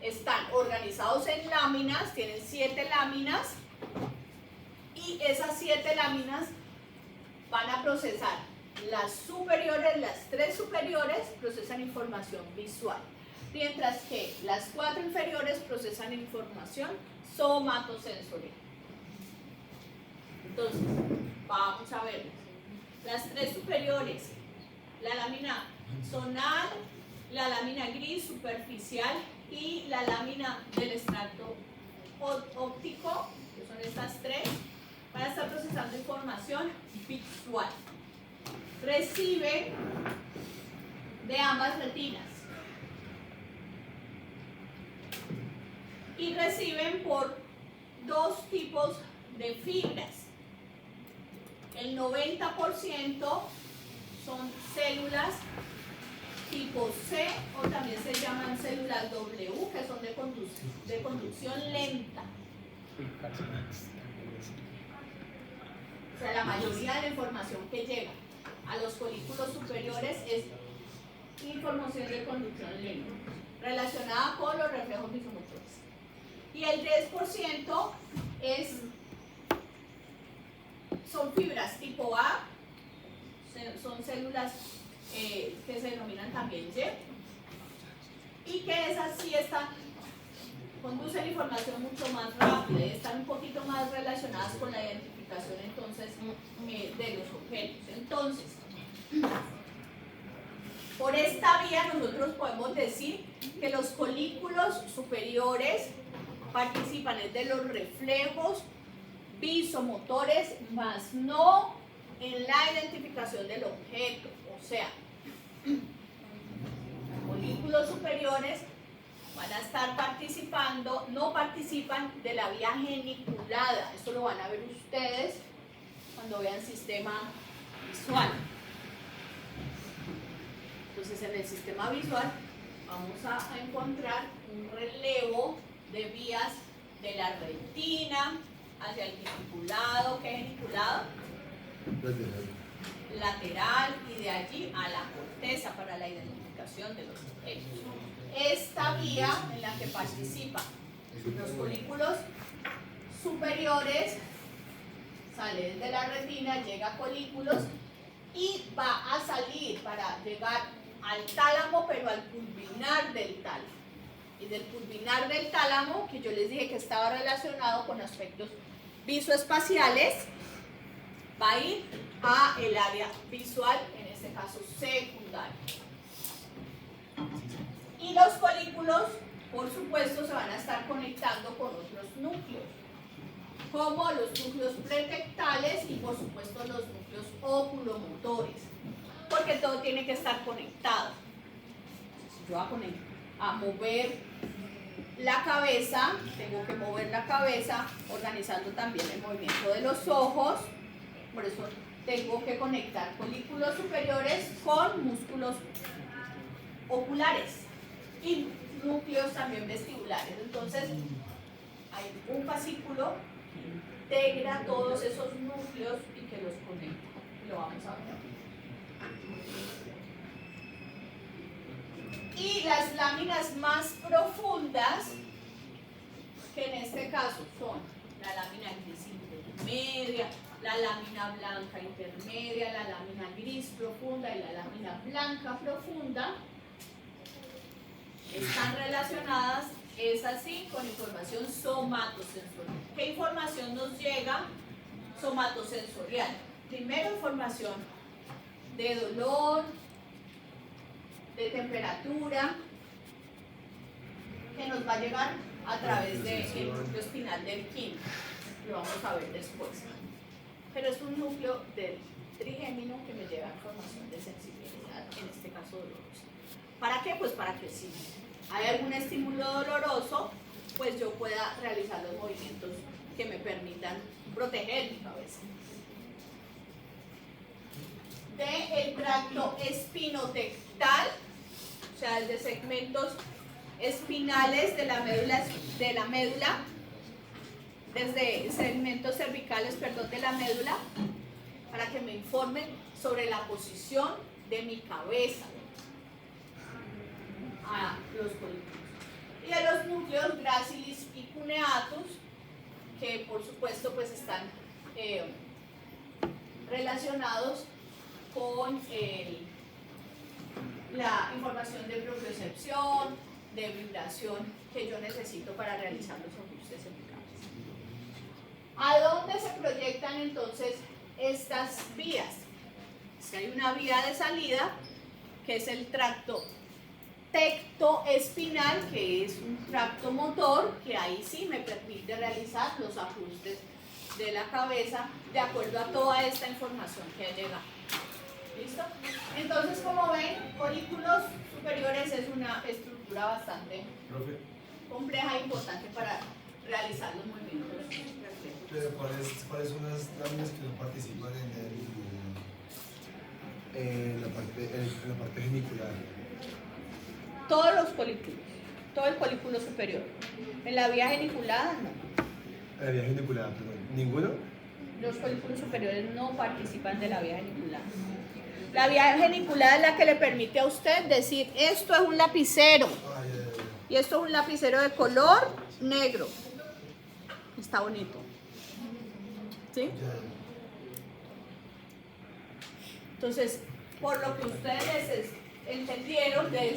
están organizados en láminas, tienen 7 láminas, y esas 7 láminas van a procesar las superiores, las 3 superiores procesan información visual, mientras que las 4 inferiores procesan información somatosensorial. Entonces, vamos a ver las 3 superiores, la lámina zonal, la lámina gris superficial y la lámina del estrato óptico, que son estas 3, van a estar procesando información visual. Reciben de ambas retinas y reciben por 2 tipos de fibras. El 90% son células tipo C, o también se llaman células W, que son de conducción lenta. O sea, la mayoría de la información que llega a los colículos superiores es información de conducción lenta, relacionada con los reflejos visomotores. Y el 10% son fibras tipo A, son células que se denominan también Y, y que esas sí conducen información mucho más rápida y están un poquito más relacionadas con la identificación entonces de los objetos. Entonces, por esta vía nosotros podemos decir que los colículos superiores participan de los reflejos visomotores, más no en la identificación del objeto. O sea, colículos superiores van a estar participando, no participan de la vía geniculada. Esto lo van a ver ustedes cuando vean sistema visual. Entonces, en el sistema visual vamos a encontrar un relevo de vías de la retina hacia el geniculado. ¿Qué geniculado? Lateral, y de allí a la corteza para la identificación de los objetos. Esta vía en la que participan los colículos superiores sale desde la retina, llega a colículos y va a salir para llegar al tálamo, pero al pulvinar del tálamo. Y del pulvinar del tálamo, que yo les dije que estaba relacionado con aspectos visoespaciales, va a ir a el área visual, en este caso secundaria. Y los colículos, por supuesto, se van a estar conectando con otros núcleos, como los núcleos pretectales y por supuesto los núcleos oculomotores, porque todo tiene que estar conectado. Si yo voy a mover la cabeza, tengo que mover la cabeza organizando también el movimiento de los ojos, por eso tengo que conectar colículos superiores con músculos oculares y núcleos también vestibulares. Entonces hay un fascículo que integra todos esos núcleos y que los conecta. Lo vamos a ver. Y las láminas más profundas, que en este caso son la lámina gris intermedia, la lámina blanca intermedia, la lámina gris profunda y la lámina blanca profunda, están relacionadas, es así, con información somatosensorial. ¿Qué información nos llega somatosensorial? Primero, información de dolor, de temperatura, que nos va a llegar a través del núcleo espinal del quinto. Lo vamos a ver después. Pero es un núcleo del trigémino que me lleva información de sensibilidad, en este caso dolorosa. ¿Para qué? Pues para que si hay algún estímulo doloroso, pues yo pueda realizar los movimientos que me permitan proteger mi cabeza. Del tracto espinotectal, o sea, desde segmentos espinales de la médula, desde segmentos cervicales, perdón, de la médula, para que me informen sobre la posición de mi cabeza a los polígonos. Y de los núcleos gracilis y cuneatus, que por supuesto pues están relacionados con la información de propiocepción, de vibración que yo necesito para realizar los ajustes en mi cabeza. ¿A dónde se proyectan entonces estas vías? Si hay una vía de salida, que es el tracto tectoespinal, que es un tracto motor, que ahí sí me permite realizar los ajustes de la cabeza de acuerdo a toda esta información que ha llegado. ¿Listo? Entonces, como ven, colículos superiores es una estructura bastante compleja e importante para realizar los movimientos reflejos. Pero ¿cuáles son las láminas que no participan en la parte genicular? Todos los colículos, todo el colículo superior. En la vía geniculada, no. La vía geniculada, perdón. ¿Ninguno? Los colículos superiores no participan de la vía geniculada. La vía geniculada es la que le permite a usted decir, esto es un lapicero. Y esto es un lapicero de color negro. Está bonito. ¿Sí? Entonces, por lo que ustedes entendieron de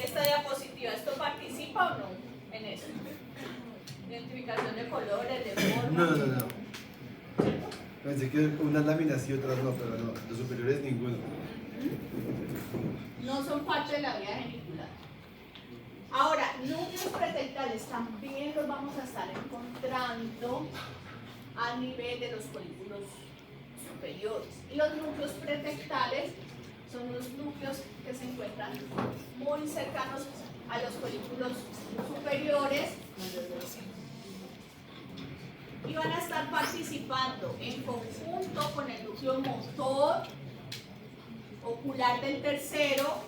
esta diapositiva, ¿esto participa o no en eso? Identificación de colores, de formas. No. Pensé que unas láminas sí, otras no, pero no, los superiores ninguno. No son parte de la vía genicular. Ahora, núcleos pretectales también los vamos a estar encontrando a nivel de los colículos superiores. Y los núcleos pretectales son los núcleos que se encuentran muy cercanos a los colículos superiores y van a estar participando en conjunto con el núcleo motor ocular del tercero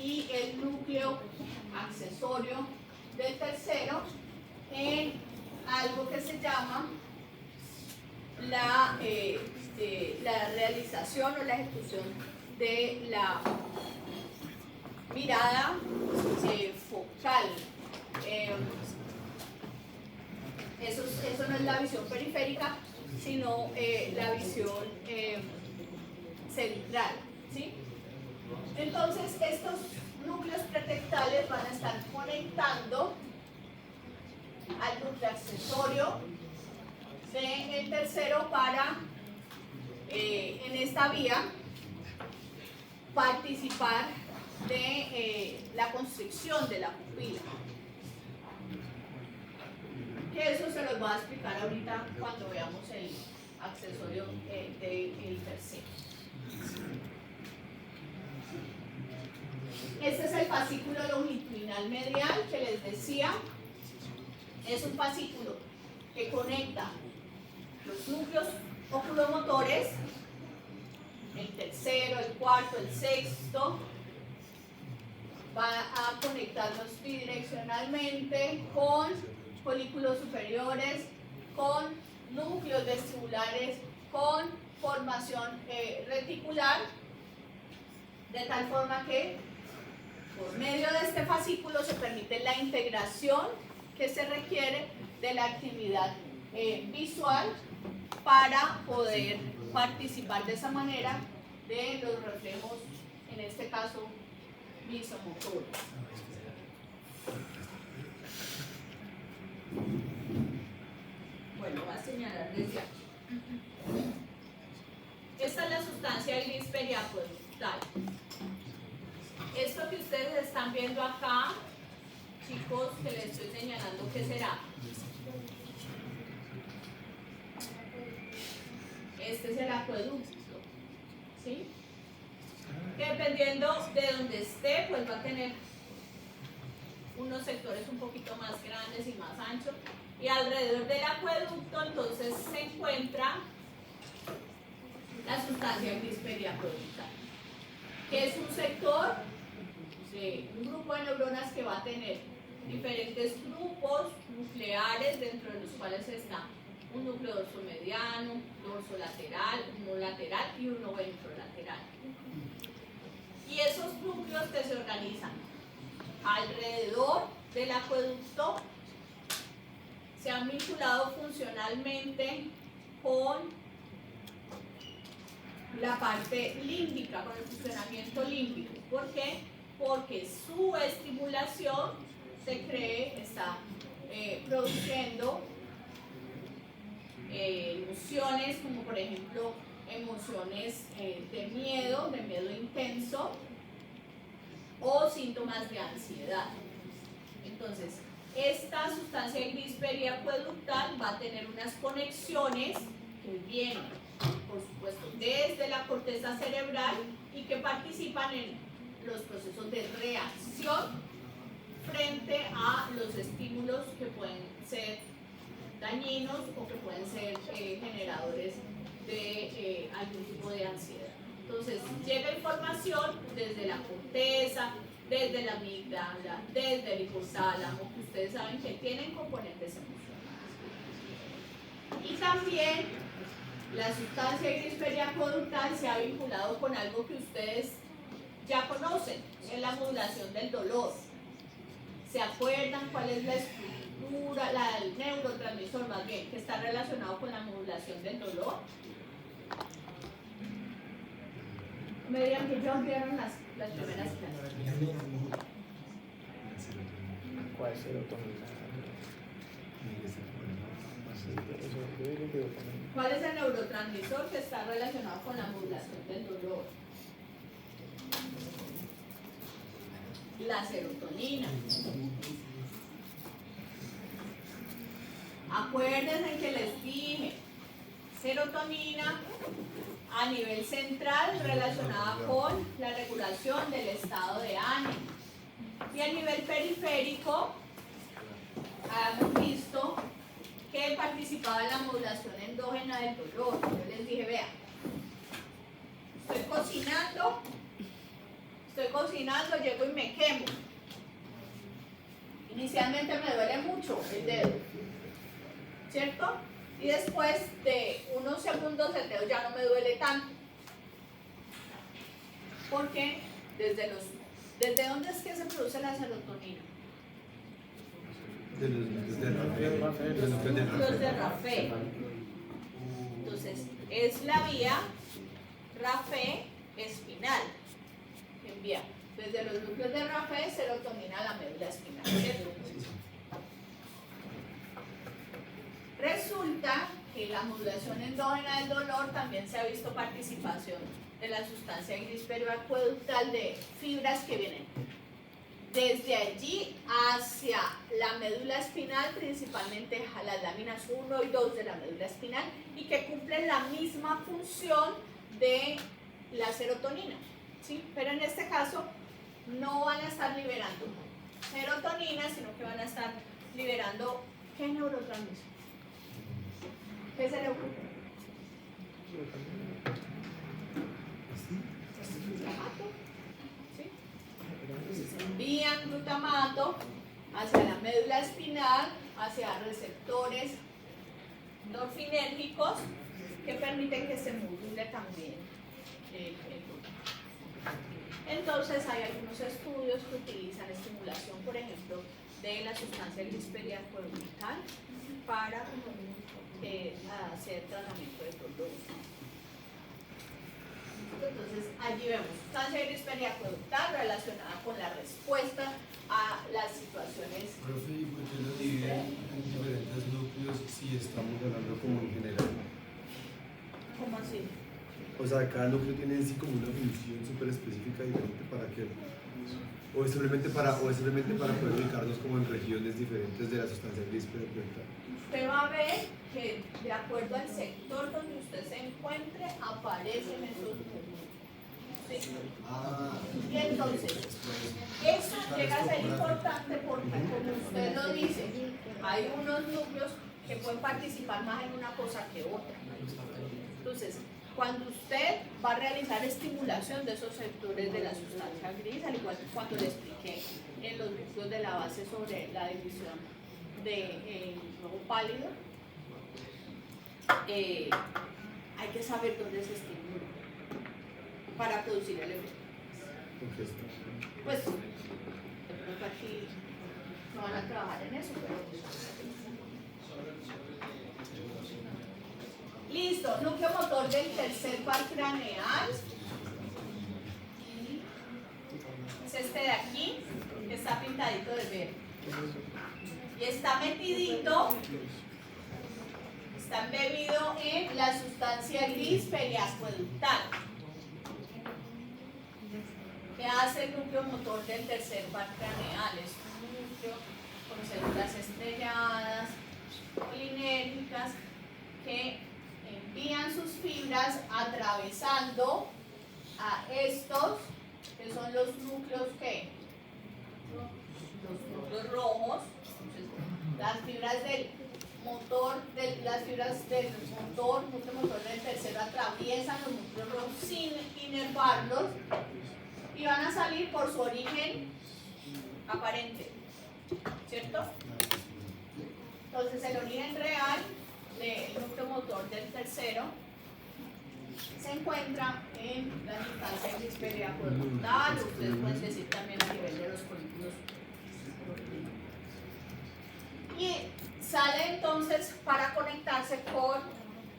y el núcleo accesorio del tercero en algo que se llama la realización o la ejecución de la mirada focal. Eso no es la visión periférica, sino la visión central, ¿sí? Entonces, estos núcleos pretectales van a estar conectando al núcleo accesorio del tercero para, en esta vía, participar de la constricción de la pupila. Que eso se los voy a explicar ahorita cuando veamos el accesorio del tercero. Este es el fascículo longitudinal medial que les decía. Es un fascículo que conecta los núcleos oculomotores, el tercero, el cuarto, el sexto. Va a conectarlos bidireccionalmente con folículos superiores, con núcleos vestibulares, con formación reticular, de tal forma que por medio de este fascículo se permite la integración que se requiere de la actividad visual para poder participar de esa manera de los reflejos, en este caso visomotores. Bueno, voy a señalar desde aquí. Esta es la sustancia gris periacueductal. Esto que ustedes están viendo acá, chicos, que les estoy señalando, ¿qué será? Este es el acueducto, ¿sí? que dependiendo de donde esté, pues va a tener unos sectores un poquito más grandes y más anchos. Y alrededor del acueducto entonces se encuentra la sustancia gris periacueductal, que es un sector de un grupo de neuronas que va a tener diferentes grupos nucleares, dentro de los cuales está un núcleo dorsomediano, dorso lateral, uno lateral y uno ventrolateral. Y esos núcleos que se organizan alrededor del acueducto se han vinculado funcionalmente con la parte límbica, con el funcionamiento límbico. ¿Por qué? Porque su estimulación está produciendo emociones como por ejemplo emociones de miedo intenso o síntomas de ansiedad. Entonces, esta sustancia gris periacueductal va a tener unas conexiones que vienen, por supuesto, desde la corteza cerebral y que participan en los procesos de reacción frente a los estímulos que pueden ser dañinos o que pueden ser generadores de algún tipo de ansiedad. Entonces, llega información desde la corteza, desde la amígdala, desde el hipotálamo, que ustedes saben que tienen componentes emocionales. Y también la sustancia gris periacueductal se ha vinculado con algo que ustedes ya conocen, es la modulación del dolor. ¿Se acuerdan cuál es la estructura, el neurotransmisor más bien, que está relacionado con la modulación del dolor? Me digan que ya olvidaron las primeras clases. ¿Cuál serotonina? ¿Cuál es el neurotransmisor que está relacionado con la modulación del dolor? La serotonina. Acuérdense que les dije, serotonina a nivel central relacionada con la regulación del estado de ánimo. Y a nivel periférico, hemos visto que participaba en la modulación endógena del dolor. Yo les dije, vean, estoy cocinando, llego y me quemo. Inicialmente me duele mucho el dedo, ¿cierto? Y después de unos segundos el dedo ya no me duele tanto. Porque ¿desde dónde es que se produce la serotonina? De los núcleos de Raphe. Entonces, es la vía Raphe espinal. Envía desde los núcleos de Raphe serotonina a la médula espinal, ¿cierto? Resulta que la modulación endógena del dolor también se ha visto participación de la sustancia gris periacueductal de fibras que vienen desde allí hacia la médula espinal, principalmente a las láminas 1 y 2 de la médula espinal, y que cumplen la misma función de la serotonina, ¿sí? Pero en este caso no van a estar liberando serotonina, sino que van a estar liberando ¿qué neurotransmisor? ¿Qué se le ocurre? Glutamato, ¿sí? Entonces envían glutamato hacia la médula espinal, hacia receptores endorfinérgicos que permiten que se module también el glutamato. Entonces hay algunos estudios que utilizan estimulación, por ejemplo, de la sustancia gris periacueductal para hacer tratamiento de dolor. Entonces allí vemos sustancia gris periacueductal relacionada con la respuesta a las situaciones. Profe, ¿y por qué lo dividen en diferentes núcleos si estamos hablando como en general? ¿Cómo así? O sea, cada núcleo tiene en sí como una función súper específica diferente para qué. O es simplemente para poder ubicarnos como en regiones diferentes de la sustancia gris periacueductal. Usted va a ver que de acuerdo al sector donde usted se encuentre aparecen esos núcleos. ¿sí? Ah, Y entonces, eso llega a ser importante porque, como usted lo dice, hay unos núcleos que pueden participar más en una cosa que otra. Entonces, cuando usted va a realizar estimulación de esos sectores de la sustancia gris, al igual que cuando le expliqué en los núcleos de la base sobre la división de globo pálido, hay que saber dónde se estimula para producir el efecto. porque esto. Pues, de pronto aquí no van a trabajar en eso, pero... Listo, núcleo motor del tercer par craneal. Es este de aquí, que está pintadito de verde. Y está metidito, está embebido en la sustancia gris periacueductal. ¿Qué hace el núcleo motor del tercer par craneal? Es un núcleo con células estrelladas, polinérgicas, que envían sus fibras atravesando a estos, que son los núcleos que, los núcleos rojos. Entonces, las fibras del motor, las fibras del motor, núcleo motor del tercero atraviesan los núcleos rojos sin inervarlos y van a salir por su origen aparente, ¿cierto? Entonces el origen real del núcleo motor del tercero se encuentra en la sustancia gris periacueductal, ustedes pueden decir también a nivel de los folículos. Y sale entonces para conectarse con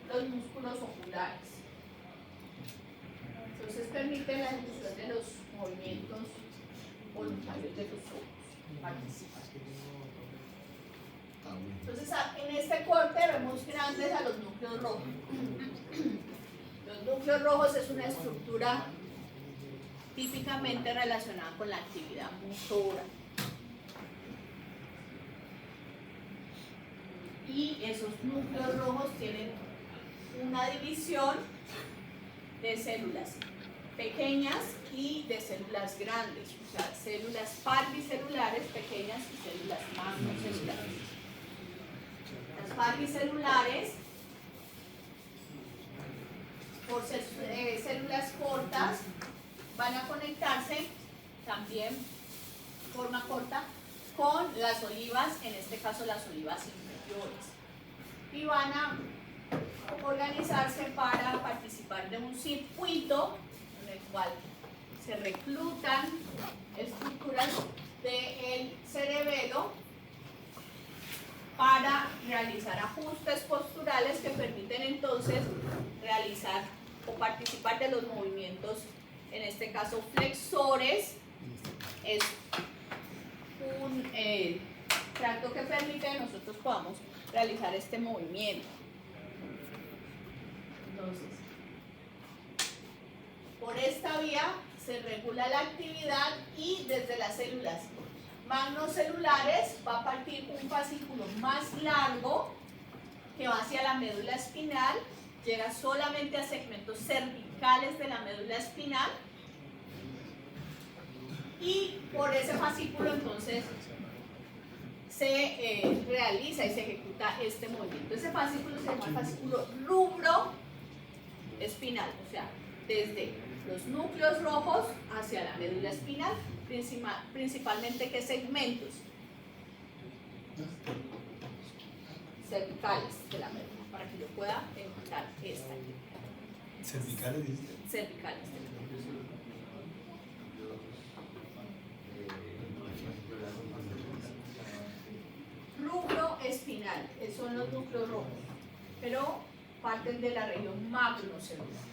los músculos oculares. Entonces permite la ejecución de los movimientos voluntarios de los ojos, participan. Entonces en este corte vemos grandes a los núcleos rojos. Los núcleos rojos es una estructura típicamente relacionada con la actividad motora. Y esos núcleos rojos tienen una división de células pequeñas y de células grandes, o sea, células parvicelulares pequeñas y células macrocelulares. Las parvicelulares, por ser células cortas, van a conectarse también de forma corta con las olivas, en este caso las olivas inferiores, y van a organizarse para participar de un circuito en el cual se reclutan estructuras del cerebelo para realizar ajustes posturales que permiten entonces realizar o participar de los movimientos, en este caso flexores. Es un tracto que permite que nosotros podamos realizar este movimiento. Entonces, por esta vía se regula la actividad y desde las células magnocelulares va a partir un fascículo más largo que va hacia la médula espinal, llega solamente a segmentos cervicales de la médula espinal y por ese fascículo entonces se realiza y se ejecuta este movimiento. Ese fascículo se llama el fascículo rubro espinal, o sea, desde los núcleos rojos hacia la médula espinal, principalmente ¿qué segmentos? Cervicales de la médula, para que yo pueda ejecutar esta actividad. ¿Cervicales dice? Cervicales de la médula. Rubro espinal, son los núcleos rojos, pero parten de la región macrocelular.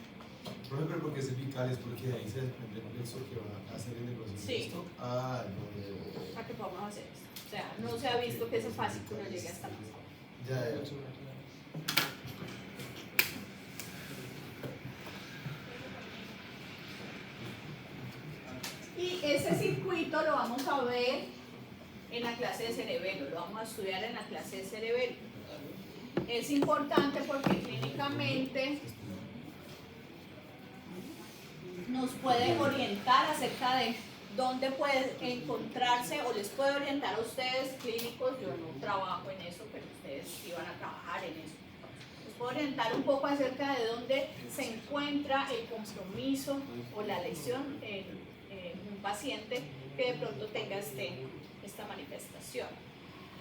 Pero porque cervicales, porque de ahí se desprende el nexo que va a hacer el negocio. Sí. ¿Esto? Ah, no. Para que podamos hacer esto. O sea, no se ha visto que ese fascículo llegue hasta más. Ya. Y ese circuito lo vamos a ver en la clase de cerebelo, lo vamos a estudiar en la clase de cerebelo. Es importante porque clínicamente nos puede orientar acerca de dónde puede encontrarse o les puede orientar a ustedes clínicos. Yo no trabajo en eso, pero ustedes sí van a trabajar en eso. Les puedo orientar un poco acerca de dónde se encuentra el compromiso o la lesión en un paciente que de pronto tenga esta manifestación.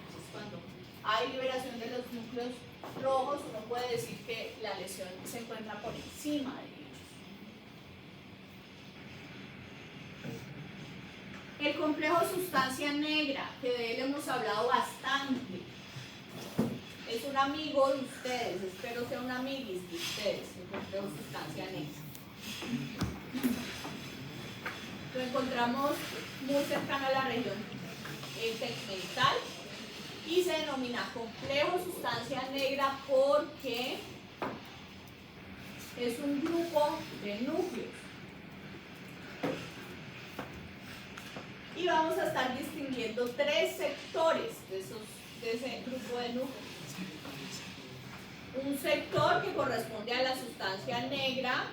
Entonces, cuando hay liberación de los núcleos rojos, uno puede decir que la lesión se encuentra por encima de ellos. El complejo sustancia negra, que de él hemos hablado bastante, es un amigo de ustedes, espero sea un amiguis de ustedes, el complejo sustancia negra. Lo encontramos muy cercano a la región tegmental y se denomina complejo sustancia negra porque es un grupo de núcleos. Y vamos a estar distinguiendo tres sectores de ese grupo de núcleos. Un sector que corresponde a la sustancia negra,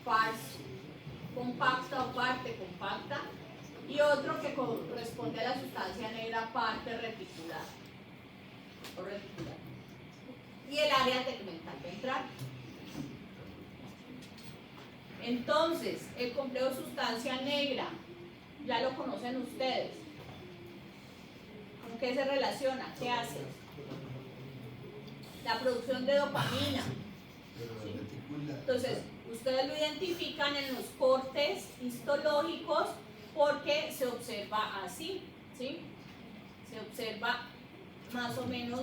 pars compacta o parte compacta, y otro que corresponde a la sustancia negra, parte reticular o reticular. Y el área tegmental ventral. Entonces, el complejo sustancia negra, ya lo conocen ustedes. ¿Con qué se relaciona? ¿Qué hace? La producción de dopamina. ¿Sí? Entonces, ustedes lo identifican en los cortes histológicos porque se observa así, ¿sí? Se observa más o menos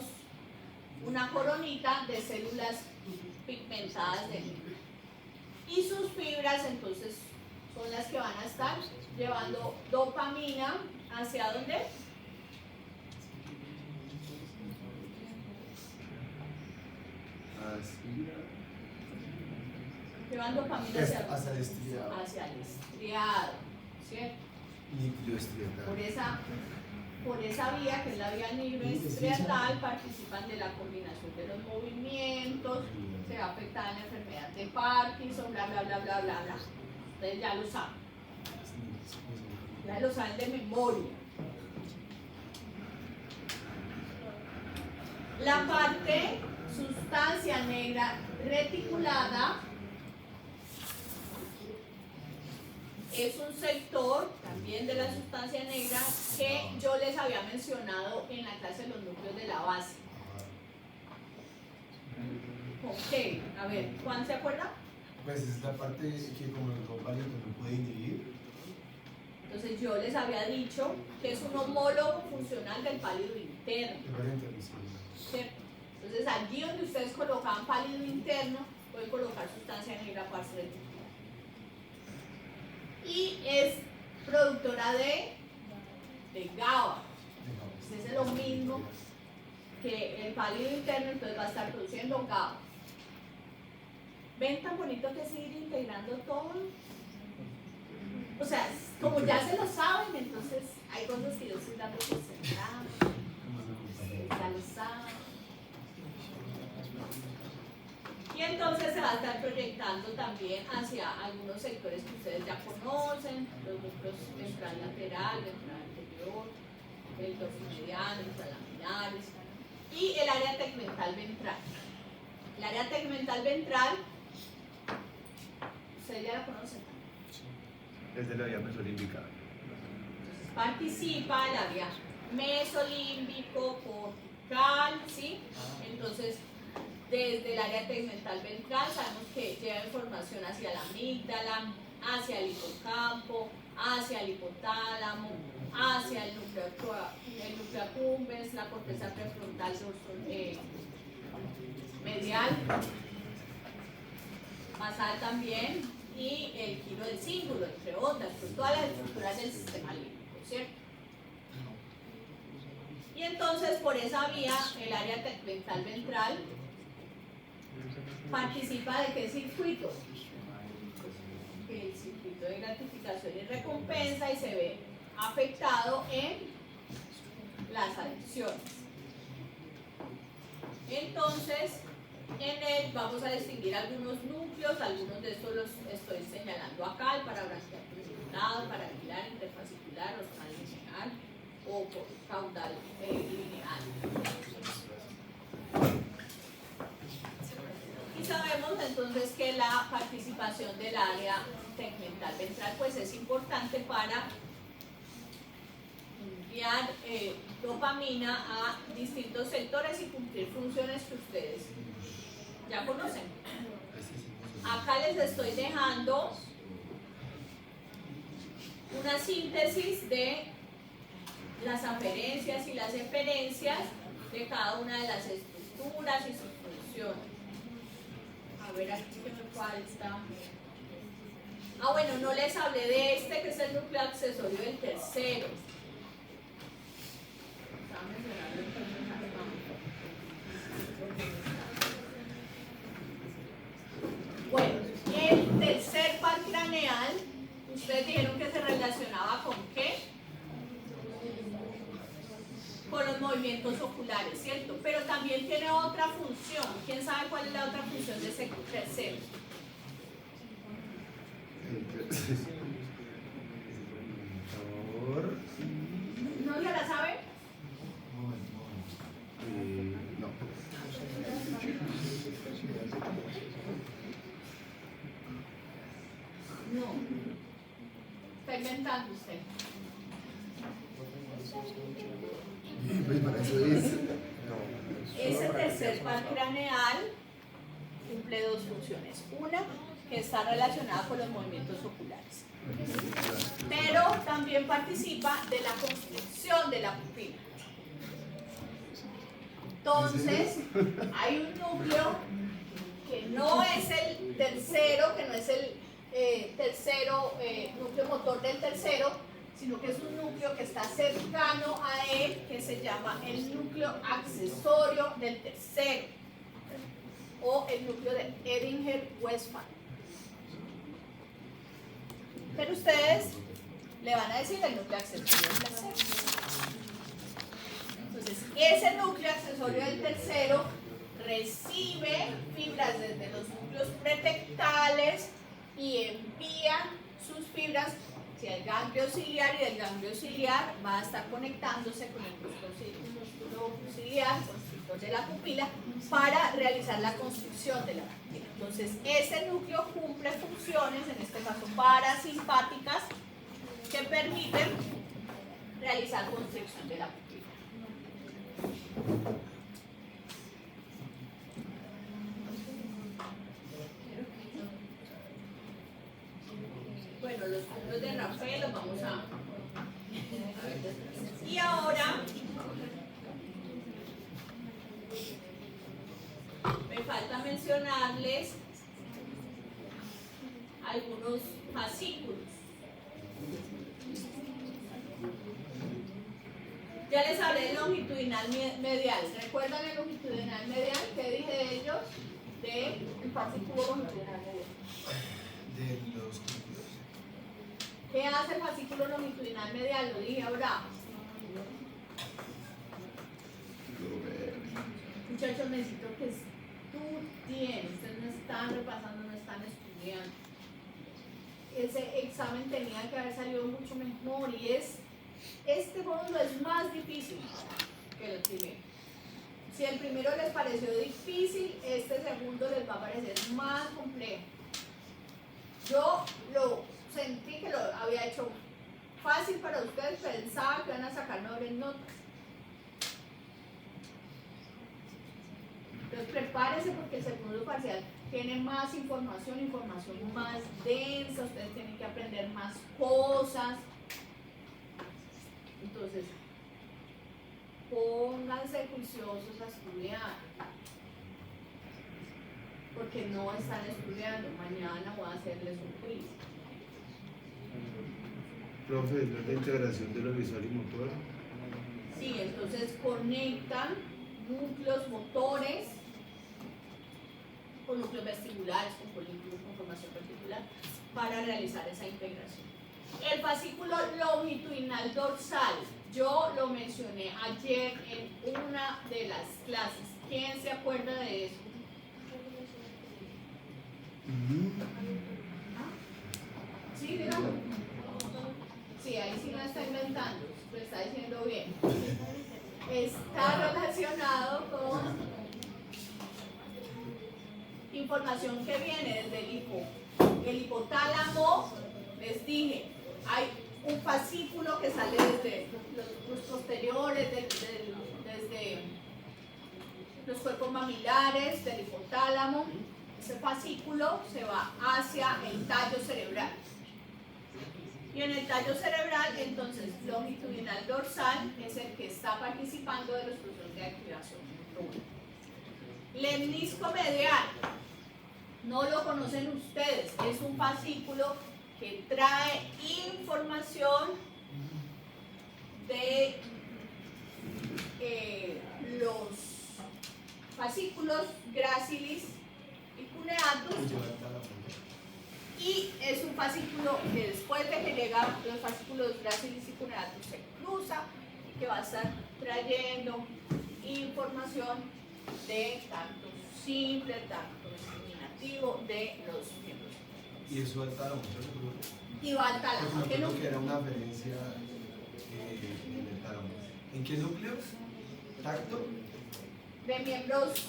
una coronita de células pigmentadas de negro. Y sus fibras, entonces, son las que van a estar llevando dopamina hacia ¿dónde? Llevando dopamina hacia el estriado. hacia el estriado, ¿cierto? Núcleo estriatal. Por esa vía, que es la vía nigroestriatal, participan de la coordinación de los movimientos, se va a afectar en la enfermedad de Parkinson, bla, bla, bla, bla, bla, bla. Ustedes ya lo saben. Ya lo saben de memoria. La parte sustancia negra reticulada es un sector también de la sustancia negra que yo les había mencionado en la clase de los núcleos de la base. Ok, a ver, ¿Juan se acuerda? Pues es la parte que como el compañero no puede inhibir. Entonces yo les había dicho que es un homólogo funcional del pálido interno, ¿cierto? Entonces allí donde ustedes colocaban pálido interno, pueden colocar sustancia negra pars reticular. Y es productora de GABA. Es lo mismo que el pálido interno, entonces va a estar produciendo GABA. ¿Ven tan bonito que es ir integrando todo? O sea, como ya se lo saben, entonces hay cosas que yo estoy dando por sentado. Ya lo saben. Y entonces se va a estar proyectando también hacia algunos sectores que ustedes ya conocen, los núcleos ventral lateral, ventral anterior, el dorsomediano, intralaminares, y el área tegmental ventral. El área tegmental ventral, ustedes ya la conocen. Desde la vía mesolímbica. Entonces participa el área mesolímbico, cortical, ¿sí? Entonces, desde el área tegmental ventral sabemos que lleva información hacia la amígdala, hacia el hipocampo, hacia el hipotálamo, hacia el núcleo accumbens, la corteza prefrontal medial, basal también, y el giro del cíngulo, entre otras, pues todas las estructuras del sistema límbico, ¿cierto? Y entonces por esa vía el área tegmental ventral participa de qué circuito? El circuito de gratificación y recompensa, y se ve afectado en las adicciones. Entonces, En él vamos a distinguir algunos núcleos, algunos de estos los estoy señalando acá, el parabraquial prolongado, paraaguilar, interfascicular, dorsal lineal o caudal lineal. Y sabemos entonces que la participación del área tegmental ventral pues es importante para enviar dopamina a distintos sectores y cumplir funciones que ustedes ya conocen. Acá les estoy dejando una síntesis de las aferencias y las eferencias de cada una de las estructuras y sus funciones. A ver aquí que me falta. Ah, bueno, no les hablé de este que es el núcleo accesorio del tercero. Estaba mencionando entonces acá. Bueno, el tercer par craneal, ustedes dijeron que se relacionaba con qué? Con los movimientos oculares, ¿cierto? Pero también tiene otra función. ¿Quién sabe cuál es la otra función de ese tercero? ¿No se la sabe? No. No. Está inventando usted. Pues para eso es. Ese tercer par craneal cumple dos funciones. Una, que está relacionada con los movimientos oculares. Pero también participa de la constricción de la pupila. Entonces, hay un núcleo que no es el tercero, que no es el núcleo motor del tercero, sino que es un núcleo que está cercano a él, que se llama el núcleo accesorio del tercero, o el núcleo de Edinger-Westphal. Pero ustedes le van a decir el núcleo accesorio del tercero. Entonces, ese núcleo accesorio del tercero recibe fibras desde los núcleos pretectales y envía sus fibras hacia el ganglio ciliar, y el ganglio ciliar va a estar conectándose con el músculo ciliar, constrictor de la pupila, para realizar la constricción de la pupila. Entonces, ese núcleo cumple funciones, en este caso parasimpáticas, que permiten realizar constricción de la pupila. Bueno, los puntos de Rafael los vamos a ver después. Y ahora me falta mencionarles algunos fascículos. Ya les hablé del longitudinal medial. ¿Recuerdan el longitudinal medial? ¿Qué dije de ellos? Del fascículo longitudinal medial. De los círculos. ¿Qué hace el fascículo longitudinal medial? Lo dije ahora. Muchachos, necesito que estudien. Ustedes no están repasando, no están estudiando. Ese examen tenía que haber salido mucho mejor, y este módulo es más difícil que el primero. Si el primero les pareció difícil, este segundo les va a parecer más complejo. Yo lo sentí que lo había hecho fácil para ustedes, pensaba que iban a sacar mejores notas. Entonces prepárense, porque el segundo parcial tiene más información más densa, ustedes tienen que aprender más cosas. Entonces, pónganse juiciosos a estudiar, porque no están estudiando. Mañana voy a hacerles un quiz. Profe, ¿no es la integración de lo visual y motor? Sí, entonces conectan núcleos motores con núcleos vestibulares, con polículos, con formación particular, para realizar esa integración. El fascículo longitudinal dorsal, yo lo mencioné ayer en una de las clases. ¿Quién se acuerda de eso? Sí, dígame. Sí, ahí sí no está inventando, lo está diciendo bien. Está relacionado con información que viene desde el hipotálamo. Les dije, hay un fascículo que sale desde los posteriores, desde los cuerpos mamilares, del hipotálamo. Ese fascículo se va hacia el tallo cerebral. Y en el tallo cerebral, entonces, longitudinal dorsal es el que está participando de los procesos de activación motora. Lemnisco medial, no lo conocen ustedes, es un fascículo que trae información de los fascículos gracilis y cuneatus. Y es un fascículo que después de que llegan los fascículos gracilis y cuneatus se cruza y que va a estar trayendo información de tacto simple, tacto discriminativo de los miembros. Y eso al tálamo, Y va al tálamo. porque me acuerdo que era una aferencia en el tálamo. ¿En qué núcleos? ¿Tacto? De miembros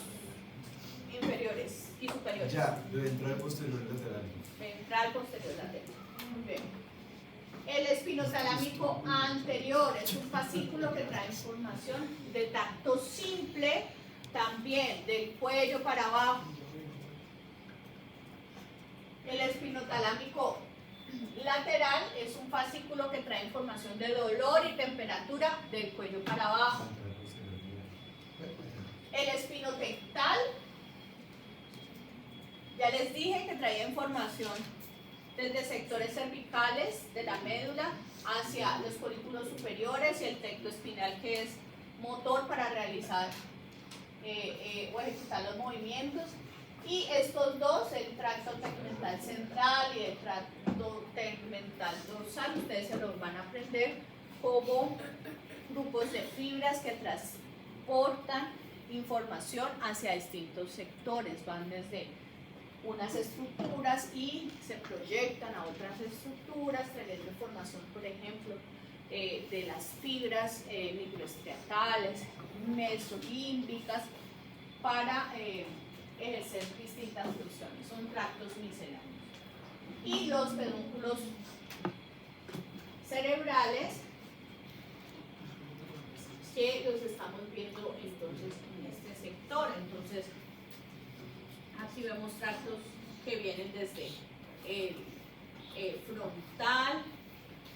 inferiores y superiores. Ya, de ventral posterior lateral. Ventral posterior lateral. Muy bien. El espinotalámico anterior es un fascículo que trae información de tacto simple, también del cuello para abajo. El espinotalámico lateral es un fascículo que trae información de dolor y temperatura del cuello para abajo. El espinotectal, ya les dije que traía información desde sectores cervicales de la médula hacia los folículos superiores y el tecto espinal, que es motor para realizar o ejecutar los movimientos. Y estos dos, el tracto tegmental central y el tracto tegmental dorsal, ustedes se los van a aprender como grupos de fibras que transportan información hacia distintos sectores, van desde unas estructuras y se proyectan a otras estructuras, trayendo información, por ejemplo, de las fibras microestriatales, mesolímbicas, para ejercer distintas funciones. Son tractos misceláneos. Y los pedúnculos cerebrales, que los estamos viendo entonces en este sector. Entonces, aquí vemos tractos que vienen desde el frontal.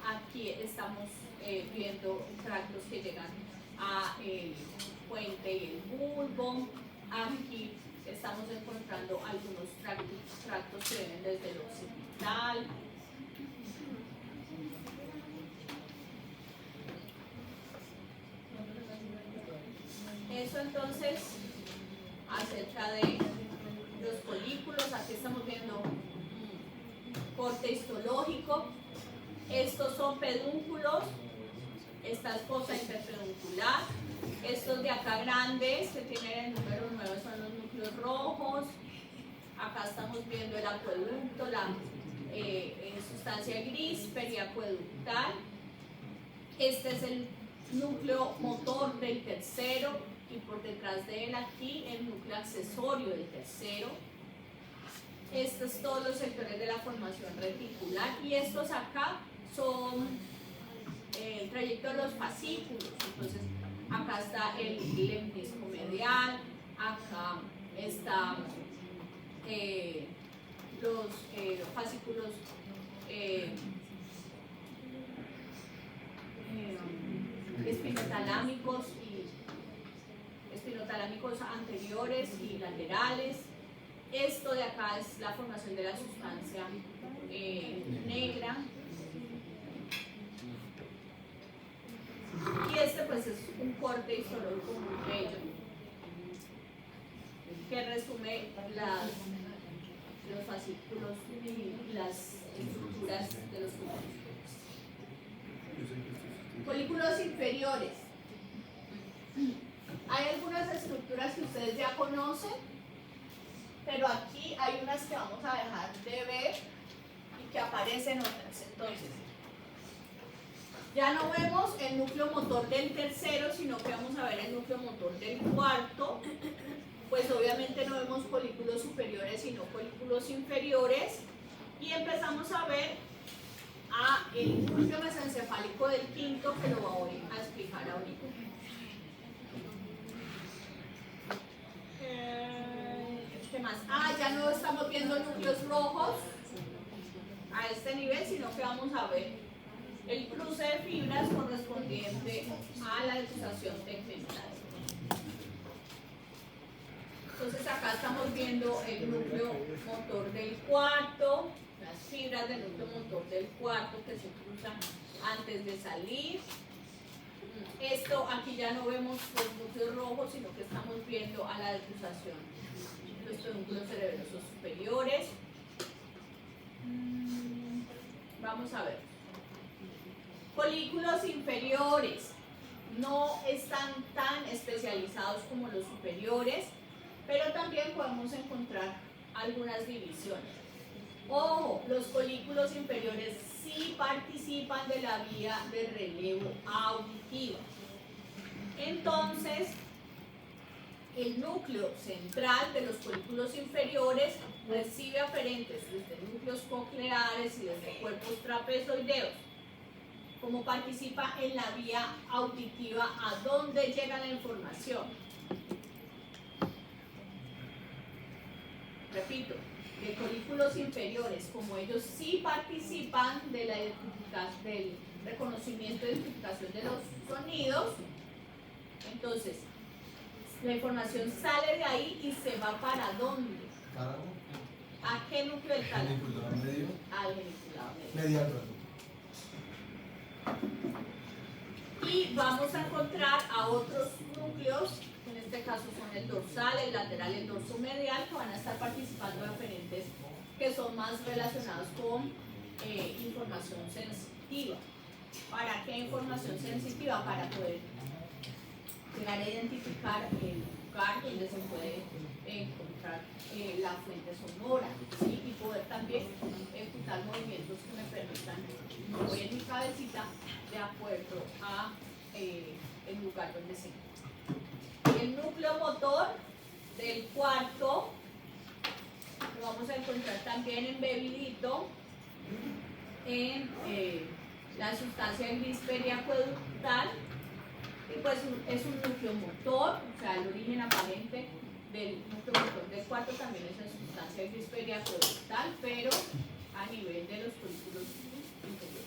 Aquí estamos viendo tractos que llegan a el puente y el bulbo. Aquí estamos encontrando algunos tractos que vienen desde el occipital. Eso entonces acerca de los folículos. Aquí estamos viendo corte histológico. Estos son pedúnculos. Esta es fosa interpeduncular. Estos de acá grandes que tienen el número 9 son los núcleos rojos. Acá estamos viendo el acueducto, la sustancia gris periacueductal. Este es el núcleo motor del tercero y por detrás de él aquí el núcleo accesorio del tercero. Estos son todos los sectores de la formación reticular y estos acá son el trayecto de los fascículos. Entonces acá está el lemnisco medial, acá están los fascículos espinotalámicos anteriores y laterales. Esto de acá es la formación de la sustancia negra. Y este pues es un corte histológico muy bello que resume los fascículos y las estructuras de los folículos. Folículos inferiores. Hay algunas estructuras que ustedes ya conocen. pero aquí hay unas que vamos a dejar de ver y que aparecen otras. Entonces, ya no vemos el núcleo motor del tercero, sino que vamos a ver el núcleo motor del cuarto. Pues obviamente no vemos folículos superiores, sino folículos inferiores. Y empezamos a ver el núcleo mesencefálico del quinto, que lo voy a explicar ahorita. ¿Qué más? Ya no estamos viendo núcleos rojos a este nivel, sino que vamos a ver el cruce de fibras correspondiente a la defusación tegmental. Entonces acá estamos viendo el núcleo motor del cuarto, las fibras del núcleo motor del cuarto que se cruzan antes de salir. Esto aquí ya no vemos los núcleos rojos, sino que estamos viendo a la defusación de estos núcleos cerebrosos superiores. Vamos a ver. Folículos inferiores no están tan especializados como los superiores, pero también podemos encontrar algunas divisiones. Ojo, los folículos inferiores sí participan de la vía de relevo auditiva. Entonces, el núcleo central de los folículos inferiores recibe aferentes desde núcleos cocleares y desde cuerpos trapezoideos. Como participa en la vía auditiva, ¿a dónde llega la información? Repito, de folículos inferiores, como ellos sí participan de la del reconocimiento y identificación de los sonidos, entonces la información sale de ahí y se va ¿para dónde? ¿A qué núcleo del tálamo? Medio. Al geniculado medio. Mediano. Y vamos a encontrar a otros núcleos, que en este caso son el dorsal, el lateral y el dorso medial, que van a estar participando de aferentes que son más relacionados con información sensitiva. ¿Para qué información sensitiva? Para poder llegar a identificar el lugar donde se puede encontrar la fuente sonora, ¿sí? Y poder también ejecutar movimientos que me permitan mover mi cabecita de acuerdo a el lugar donde se encuentra. El núcleo motor del cuarto lo vamos a encontrar también embebidito en la sustancia gris periacueductal, y pues es un núcleo motor, o sea, el origen aparente del núcleo motor del cuarto también es en sustancia gris periacueductal, pero a nivel de los folículos inferiores.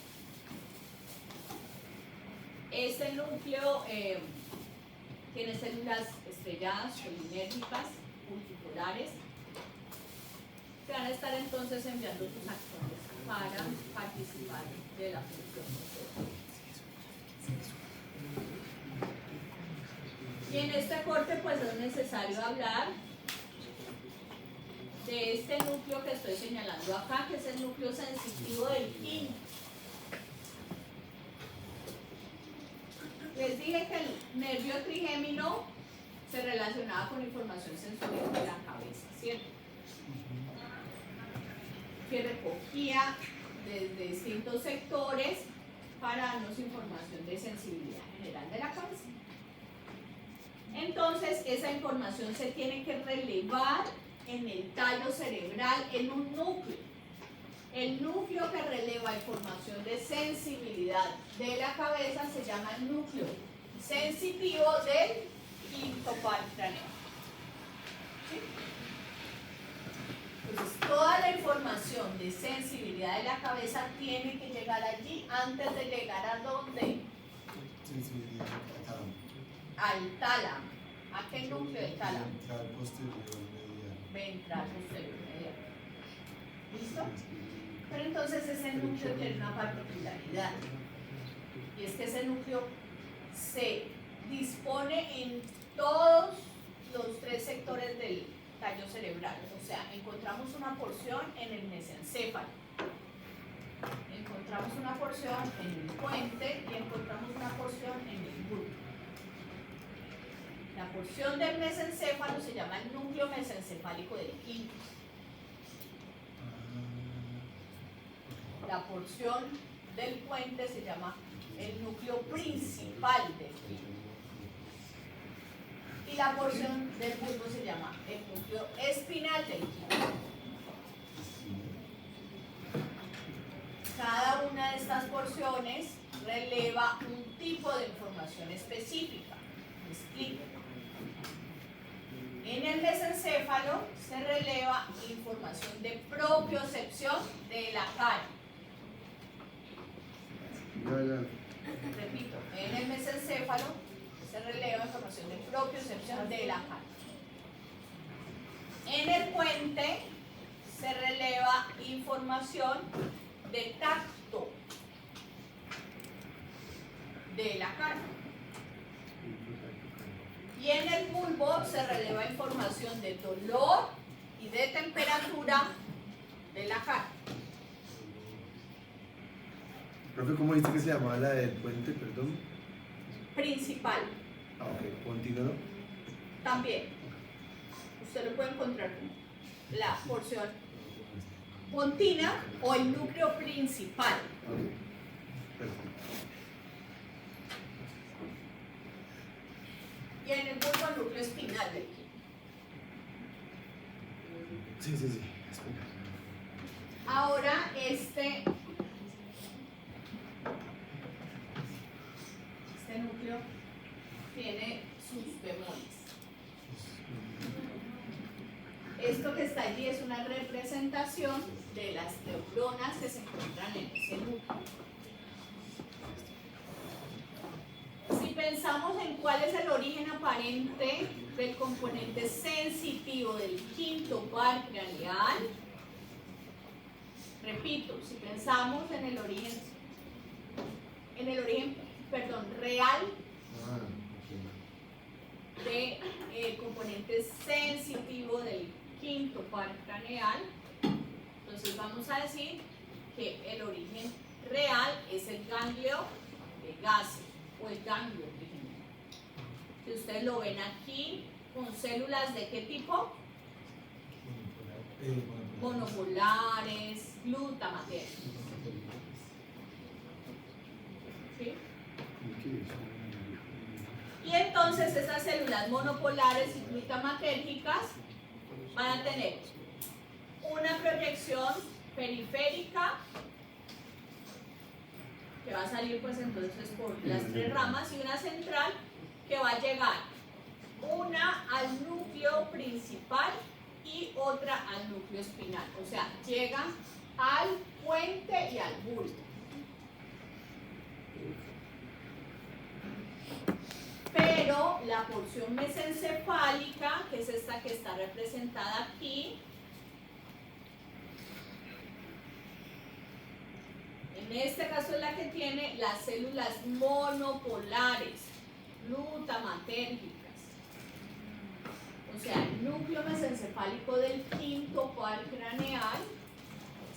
Este núcleo tiene células estrelladas, polinérgicas, multipolares, que van a estar entonces enviando sus axones para participar de la función motora. Y en este corte pues es necesario hablar de este núcleo que estoy señalando acá, que es el núcleo sensitivo del quinto. Les dije que el nervio trigémino se relacionaba con información sensorial de la cabeza, ¿cierto? Que recogía desde distintos sectores para darnos información de sensibilidad general de la cabeza. Entonces, esa información se tiene que relevar en el tallo cerebral en un núcleo. El núcleo que releva información de sensibilidad de la cabeza se llama el núcleo sensitivo del quinto par craneal. ¿Sí? Entonces, toda la información de sensibilidad de la cabeza tiene que llegar allí antes de llegar a ¿dónde? Sensibilidad Al tálamo. ¿A qué núcleo del tálamo? ventral posterior medial. Ventral posterior medial. ¿Listo? Pero entonces ese núcleo tiene una particularidad, y es que ese núcleo se dispone en todos los tres sectores del tallo cerebral. O sea, encontramos una porción en el mesencéfalo, encontramos una porción en el puente y encontramos una porción en el bulbo. La porción del mesencéfalo se llama el núcleo mesencefálico del quinto. La porción del puente se llama el núcleo principal del quinto. Y la porción del bulbo se llama el núcleo espinal del quinto. Cada una de estas porciones releva un tipo de información específica. Me explico. En el mesencéfalo se releva información de propiocepción de la cara. Repito, en el mesencéfalo se releva información de propiocepción de la cara. En el puente se releva información de tacto de la cara. Y en el bulbo se releva información de dolor y de temperatura de la cara. Profe, ¿cómo dice que se llamaba la del puente, perdón? Principal, Ah, ok, continúo. también. Usted lo puede encontrar como la porción pontina o el núcleo principal. Ok, perfecto. Y en el bulbo el núcleo espinal del quinto. Sí, espera. Ahora este núcleo tiene sus bemoles. Esto que está allí es una representación de las neuronas que se encuentran en ese núcleo. Si pensamos en cuál es el origen aparente del componente sensitivo del quinto par craneal, repito, si pensamos en el origen real del componente sensitivo del quinto par craneal, entonces vamos a decir que el origen real es el ganglio de Gasse o el ganglio trigeminal. Si ustedes lo ven aquí con células de qué tipo, monopolares, glutamatérgicas. ¿Sí? Y entonces esas células monopolares y glutamatérgicas van a tener una proyección periférica que va a salir pues entonces por las tres ramas y una central que va a llegar una al núcleo principal y otra al núcleo espinal, o sea, llegan al puente y al bulbo. Pero la porción mesencefálica, que es esta que está representada aquí, en este caso es la que tiene las células monopolares, glutamatérgicas. O sea, el núcleo mesencefálico del quinto par craneal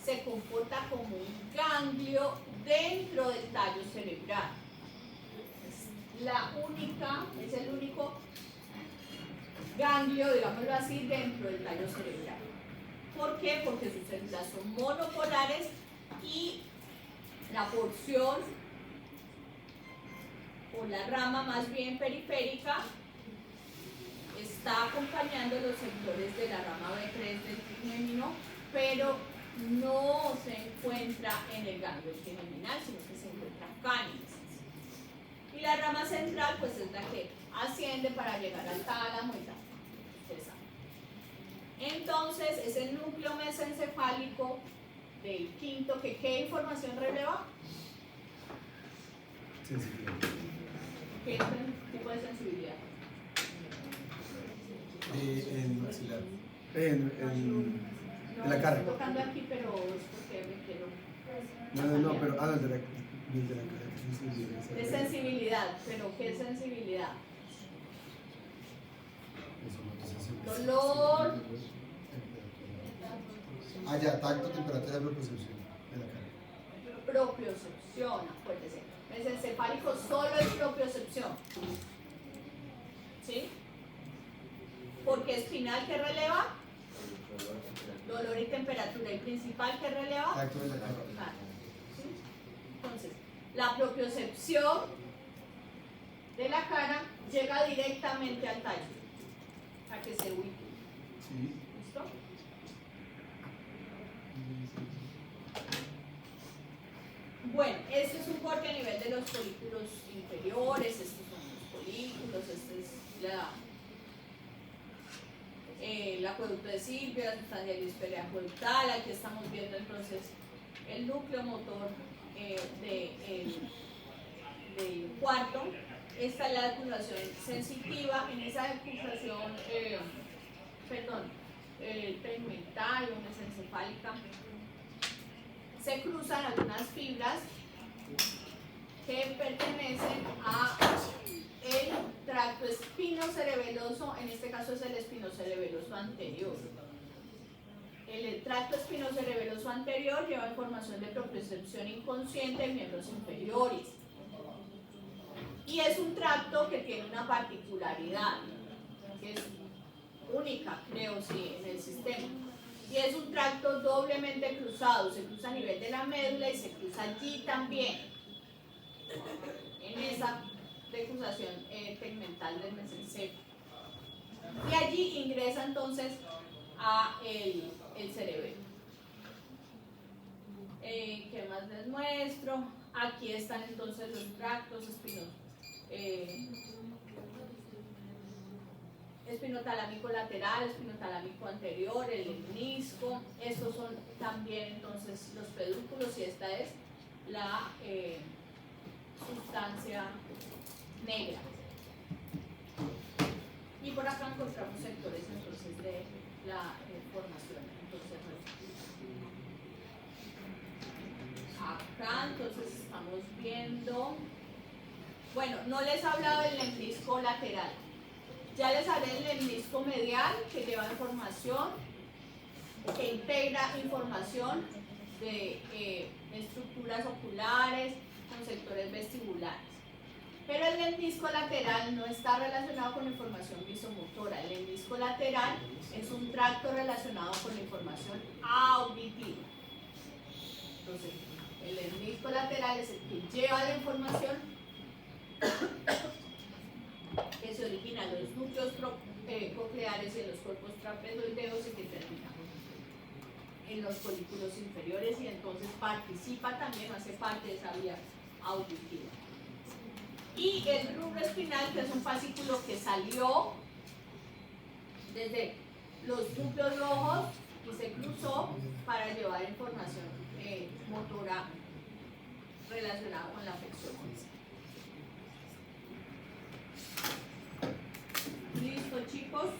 se comporta como un ganglio dentro del tallo cerebral. Es el único ganglio, digámoslo así, dentro del tallo cerebral. ¿Por qué? Porque sus células son monopolares y la porción o la rama más bien periférica está acompañando los sectores de la rama B3 del trigémino, pero no se encuentra en el ganglio trigeminal, sino que se encuentra acá en el mesencéfalo. Y la rama central pues es la que asciende para llegar al tálamo y tal. Ustedes saben. Entonces es el núcleo mesencefálico del quinto que ¿qué información releva? Sensibilidad. ¿Qué tipo de sensibilidad? En maxilar. En la cara. Estoy tocando aquí, pero es porque me quiero. No, pero de la cara. Sensibilidad. De sensibilidad, pero ¿qué sensibilidad? Dolor. Ah, ya, tacto, temperatura, propiocepción de la cara. Propiocepción, acuérdese. Mesencefálico solo es propiocepción. ¿Sí? Porque espinal, ¿qué releva? Dolor y temperatura. Y principal, ¿qué releva? Tacto de la cara. ¿Sí? Entonces, la propiocepción de la cara llega directamente al tallo para que se ubique. Sí. ¿Listo? Bueno, este es un corte a nivel de los folículos inferiores, estos son los folículos, este es el acueducto de Silvio, la sustancia periacueductal. Aquí estamos viendo entonces el núcleo motor del cuarto. Esta es la decusación sensitiva. En esa decusación, tegmental o mesencefálica, se cruzan algunas fibras que pertenecen a el tracto espinocerebeloso. En este caso es el espinocerebeloso anterior. El tracto espinocerebeloso anterior lleva información de propiocepción inconsciente de miembros inferiores. Y es un tracto que tiene una particularidad, que es única, creo, sí, en el sistema. Y es un tracto doblemente cruzado, se cruza a nivel de la médula y se cruza allí también, en esa decusación tegmental del mesencéfalo. Y allí ingresa entonces a el cerebelo. ¿Qué más les muestro? Aquí están entonces los tractos espinotalámico lateral, espinotalámico anterior, el menisco. Estos son también entonces los pedúnculos y esta es la sustancia negra. Y por acá encontramos sectores entonces de la formación. Entonces, acá entonces estamos viendo, bueno, no les he hablado del lemnisco lateral. Ya les hablé del lemnisco medial, que lleva información, que integra información de estructuras oculares con sectores vestibulares. Pero el lemnisco lateral no está relacionado con información visomotora. El lemnisco lateral es un tracto relacionado con la información auditiva. Entonces, el lemnisco lateral es el que lleva la información que se origina en los núcleos cocleares y en los cuerpos trapezoideos y que termina en los folículos inferiores, y entonces participa también, hace parte de esa vía auditiva. Y el rubro espinal, que es un fascículo que salió desde los núcleos rojos y se cruzó para llevar información motora relacionada con la afección. ¿Listo, chicos?